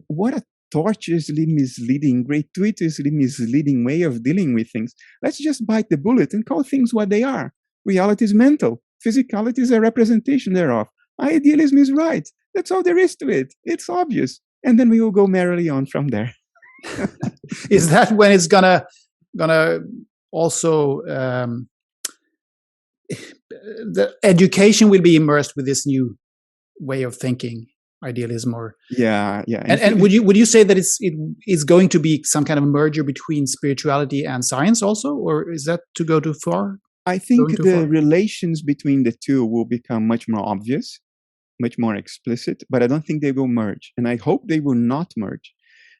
what a tortuously misleading, gratuitously misleading way of dealing with things. Let's just bite the bullet and call things what they are. Reality is mental. Physicality is a representation thereof. Idealism is right. That's all there is to it. It's obvious. And then we will go merrily on from there. Is that when it's gonna also the education will be immersed with this new way of thinking, idealism, or yeah. And would you say that it is going to be some kind of merger between spirituality and science also, or is that to go too far? I think the relations between the two will become much more obvious, much more explicit, but I don't think they will merge. And I hope they will not merge,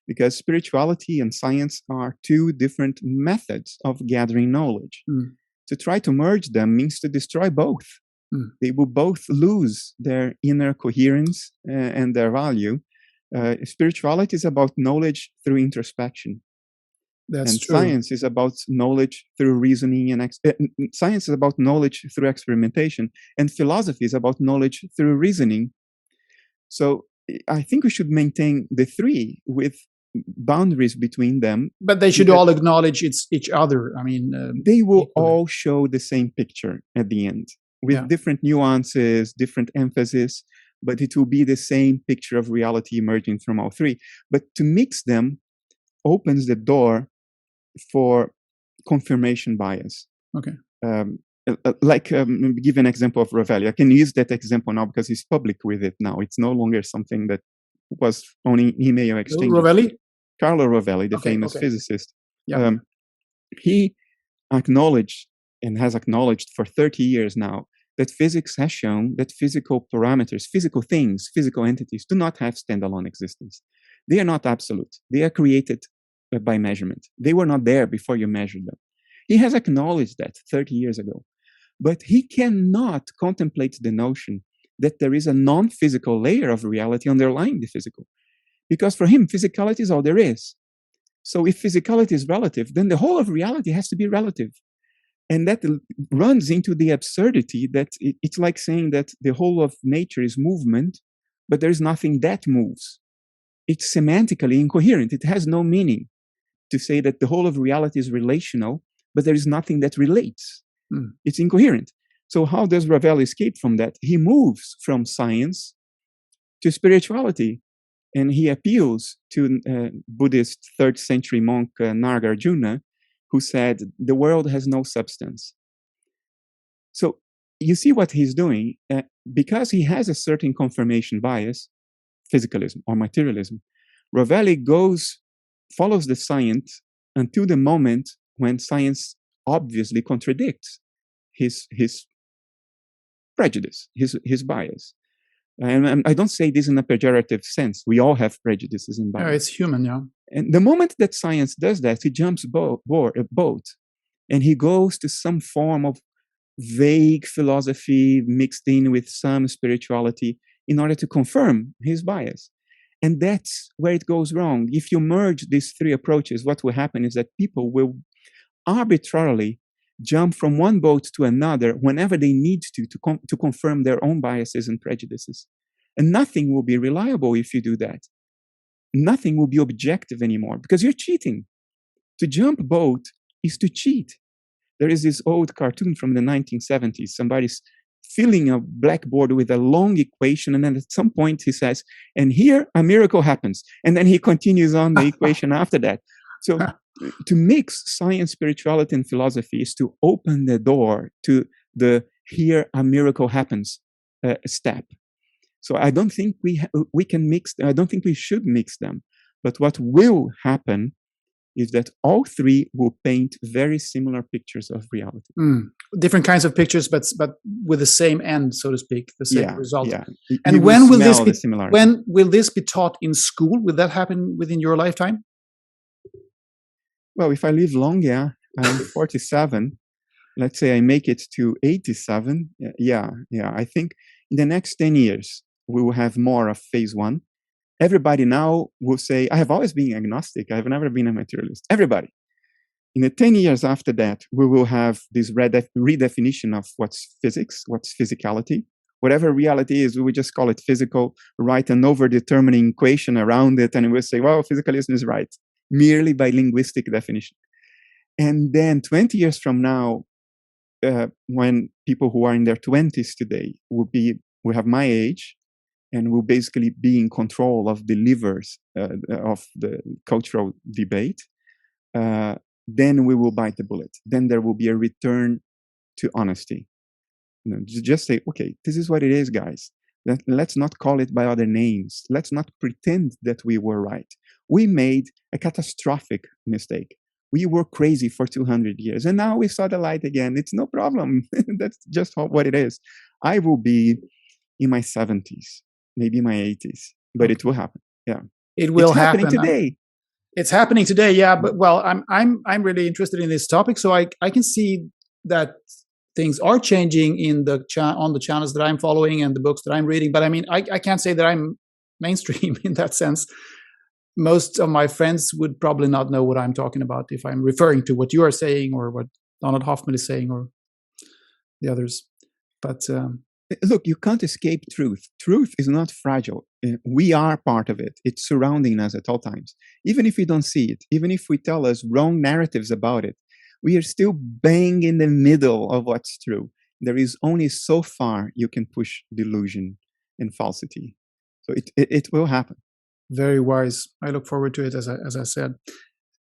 because spirituality and science are two different methods of gathering knowledge. Mm. To try to merge them means to destroy both. Mm. They will both lose their inner coherence and their value. Spirituality is about knowledge through introspection. That's and true. Science is about knowledge through reasoning, and science is about knowledge through experimentation, and philosophy is about knowledge through reasoning. So I think we should maintain the three with boundaries between them. But they should all acknowledge each other. I mean, they will equally. all show the same picture at the end with different nuances, different emphasis, but it will be the same picture of reality emerging from all three. But to mix them opens the door for confirmation bias. Okay. Give an example of Rovelli. I can use that example now because he's public with it now. It's no longer something that was on email exchange. Rovelli? Carlo Rovelli, the famous physicist. Yeah. He acknowledged and has acknowledged for 30 years now that physics has shown that physical parameters, physical things, physical entities do not have standalone existence. They are not absolute. They are created by measurement. They were not there before you measured them. He has acknowledged that 30 years ago. But he cannot contemplate the notion that there is a non-physical layer of reality underlying the physical. Because for him, physicality is all there is. So if physicality is relative, then the whole of reality has to be relative. And that runs into the absurdity that it's like saying that the whole of nature is movement, but there is nothing that moves. It's semantically incoherent. It has no meaning to say that the whole of reality is relational, but there is nothing that relates. It's incoherent. So how does Ravel escape from that? He moves from science to spirituality. And he appeals to Buddhist 3rd century monk Nagarjuna, who said, the world has no substance. So you see what he's doing, because he has a certain confirmation bias, physicalism or materialism, Rovelli follows the science until the moment when science obviously contradicts his prejudice, his bias. And I don't say this in a pejorative sense. We all have prejudices and bias. Yeah, it's human, yeah. And the moment that science does that, he jumps a boat and he goes to some form of vague philosophy mixed in with some spirituality in order to confirm his bias. And that's where it goes wrong. If you merge these three approaches, what will happen is that people will arbitrarily jump from one boat to another whenever they need to confirm their own biases and prejudices. And nothing will be reliable if you do that. Nothing will be objective anymore because you're cheating. To jump boat is to cheat. There is this old cartoon from the 1970s. Somebody's filling a blackboard with a long equation, and then at some point he says, and here a miracle happens. And then he continues on the equation after that. So to mix science, spirituality, and philosophy is to open the door to the here a miracle happens step. So I don't think we can mix. I don't think we should mix them. But what will happen is that all three will paint very similar pictures of reality. Different kinds of pictures, but with the same end, so to speak, the same result. Yeah. And when will this be taught in school? Will that happen within your lifetime? Well, if I live long, yeah, I'm 47. Let's say I make it to 87. Yeah. I think in the next 10 years, we will have more of phase one. Everybody now will say, I have always been agnostic. I have never been a materialist. Everybody. In the 10 years after that, we will have this redefinition of what's physics, what's physicality. Whatever reality is, we will just call it physical, write an over-determining equation around it, and we'll say, well, physicalism is right, merely by linguistic definition. And then 20 years from now, when people who are in their 20s today will have my age, and will basically be in control of the levers of the cultural debate, then we will bite the bullet. Then there will be a return to honesty. Just say, okay, this is what it is, guys. Let's not call it by other names. Let's not pretend that we were right. We made a catastrophic mistake. We were crazy for 200 years, and now we saw the light again. It's no problem. That's just what it is. I will be in my 70s. Maybe my 80s, but it will happen. Yeah, it will happen today. It's happening today. Yeah, but well, I'm really interested in this topic, so I can see that things are changing in on the channels that I'm following and the books that I'm reading. But I mean, I can't say that I'm mainstream in that sense. Most of my friends would probably not know what I'm talking about if I'm referring to what you are saying or what Donald Hoffman is saying or the others. But Look, you can't escape truth. Truth is not fragile. We are part of it. It's surrounding us at all times. Even if we don't see it, even if we tell us wrong narratives about it, we are still bang in the middle of what's true. There is only so far you can push delusion and falsity. So it will happen. Very wise. I look forward to it, as I said.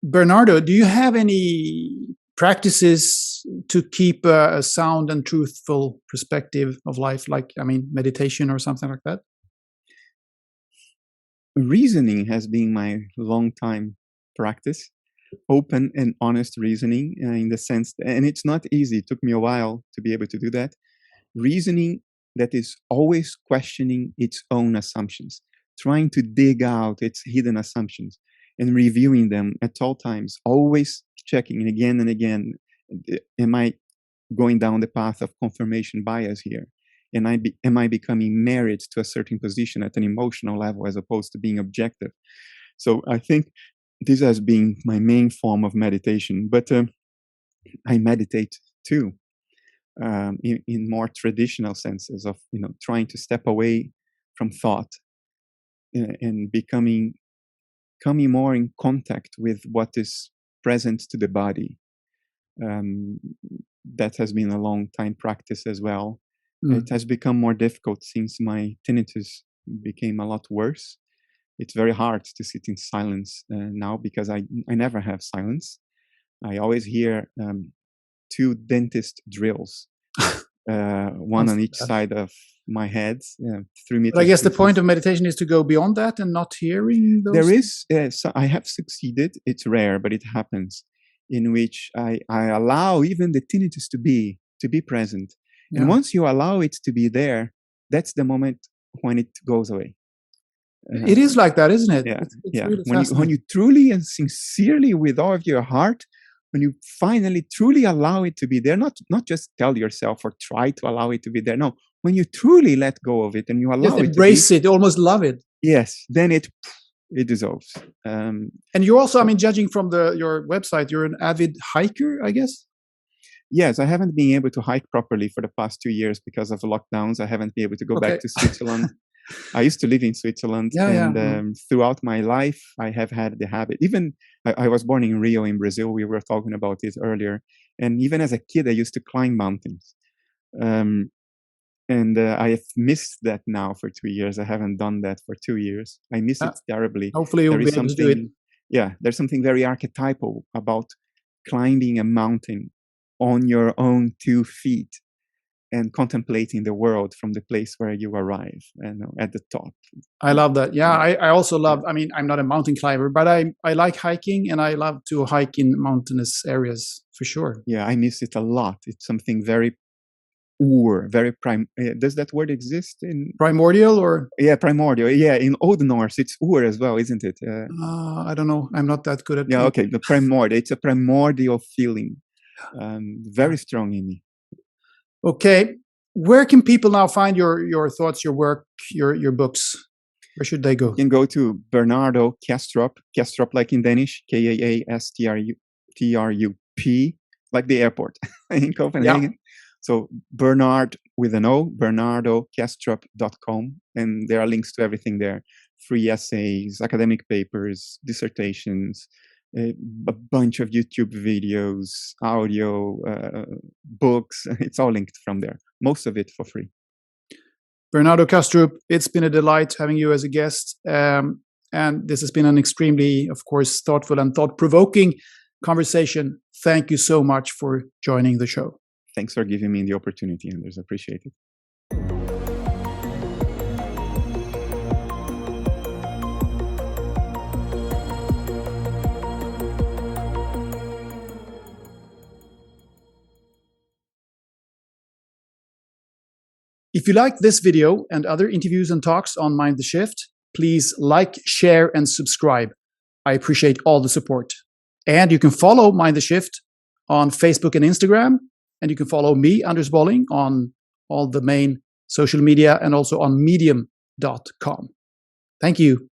Bernardo, do you have any practices to keep a sound and truthful perspective of life, like, I mean, meditation or something like that? Reasoning has been my long time practice, open and honest reasoning, in the sense that, and it's not easy. It took me a while to be able to do that. Reasoning that is always questioning its own assumptions, trying to dig out its hidden assumptions and reviewing them at all times, always checking again and again, am I going down the path of confirmation bias here? And am I becoming married to a certain position at an emotional level as opposed to being objective? So I think this has been my main form of meditation, but I meditate too, in more traditional senses of, trying to step away from thought and coming more in contact with what is present to the body. That has been a long time practice as well. It has become more difficult since my tinnitus became a lot worse. It's very hard to sit in silence now because I never have silence. I always hear 2 dentist drills, one on each side of my head, 3 meters. But I guess the point of meditation is to go beyond that and not hearing those. There is, so I have succeeded. It's rare, but it happens, in which I allow even the tinnitus to be present. Yeah. And once you allow it to be there, that's the moment when it goes away. It is like that, isn't it? Yeah, it's really when you truly and sincerely, with all of your heart, when you finally truly allow it to be there, not just tell yourself or try to allow it to be there. No, when you truly let go of it and you allow it, embrace it, almost love it. Yes, then it dissolves. And you're also, I mean, judging from your website, you're an avid hiker, I guess. Yes, I haven't been able to hike properly for the past 2 years because of lockdowns. I haven't been able to go back to Switzerland. I used to live in Switzerland, throughout my life, I have had the habit. Even I was born in Rio, in Brazil. We were talking about this earlier. And even as a kid, I used to climb mountains. And I have missed that now for 2 years. I haven't done that for 2 years. I miss it terribly. Hopefully you'll be able to do it. Yeah, there's something very archetypal about climbing a mountain on your own 2 feet and contemplating the world from the place where you arrive and at the top. I love that. Yeah, I also love, I mean, I'm not a mountain climber, but I like hiking, and I love to hike in mountainous areas for sure. Yeah, I miss it a lot. It's something very very does that word exist in primordial or? Yeah, primordial. Yeah, in Old Norse, it's as well, isn't it? I don't know. I'm not that good at. Yeah, okay. The primordial. It's a primordial feeling, very strong in me. Okay, where can people now find your thoughts, your work, your books? Where should they go? You can go to Bernardo Kastrup, Kastrup like in Danish, Kaastrup, like the airport in Copenhagen. Yeah. So Bernard with an O, bernardokastrup.com, and there are links to everything there. Free essays, academic papers, dissertations, a bunch of YouTube videos, audio, books. It's all linked from there. Most of it for free. Bernardo Kastrup, it's been a delight having you as a guest. And this has been an extremely, of course, thoughtful and thought-provoking conversation. Thank you so much for joining the show. Thanks for giving me the opportunity, Anders. Appreciate it. If you like this video and other interviews and talks on Mind the Shift, please like, share, and subscribe. I appreciate all the support. And you can follow Mind the Shift on Facebook and Instagram. And you can follow me, Anders Bolling, on all the main social media and also on medium.com. Thank you.